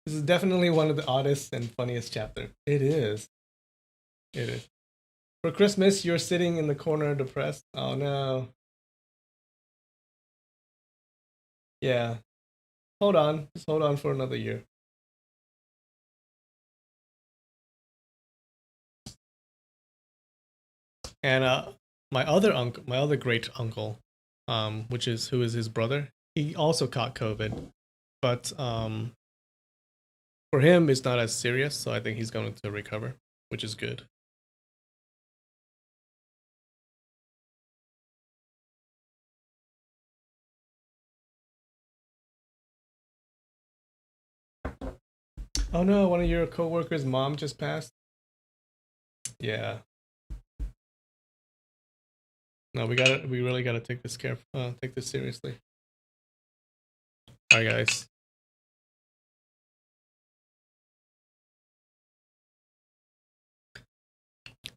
This is definitely one of the oddest and funniest chapter. It is. It is. For Christmas, you're sitting in the corner depressed. Oh no. Yeah. Hold on. Just hold on for another year. And my other great uncle, who is his brother, he also caught COVID, but for him it's not as serious, so I think he's going to recover, which is good. Oh no, one of your coworkers' mom just passed. Yeah. No, we really gotta take this seriously. All right, guys.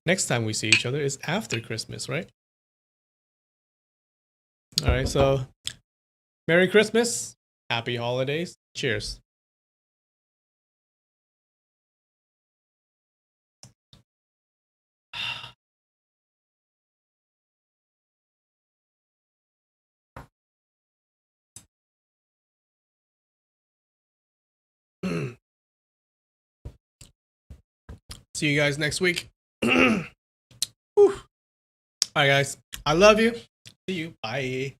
Next time we see each other is after Christmas, right? All right, so Merry Christmas, Happy Holidays, cheers. See you guys next week. All right, guys. I love you. See you. Bye.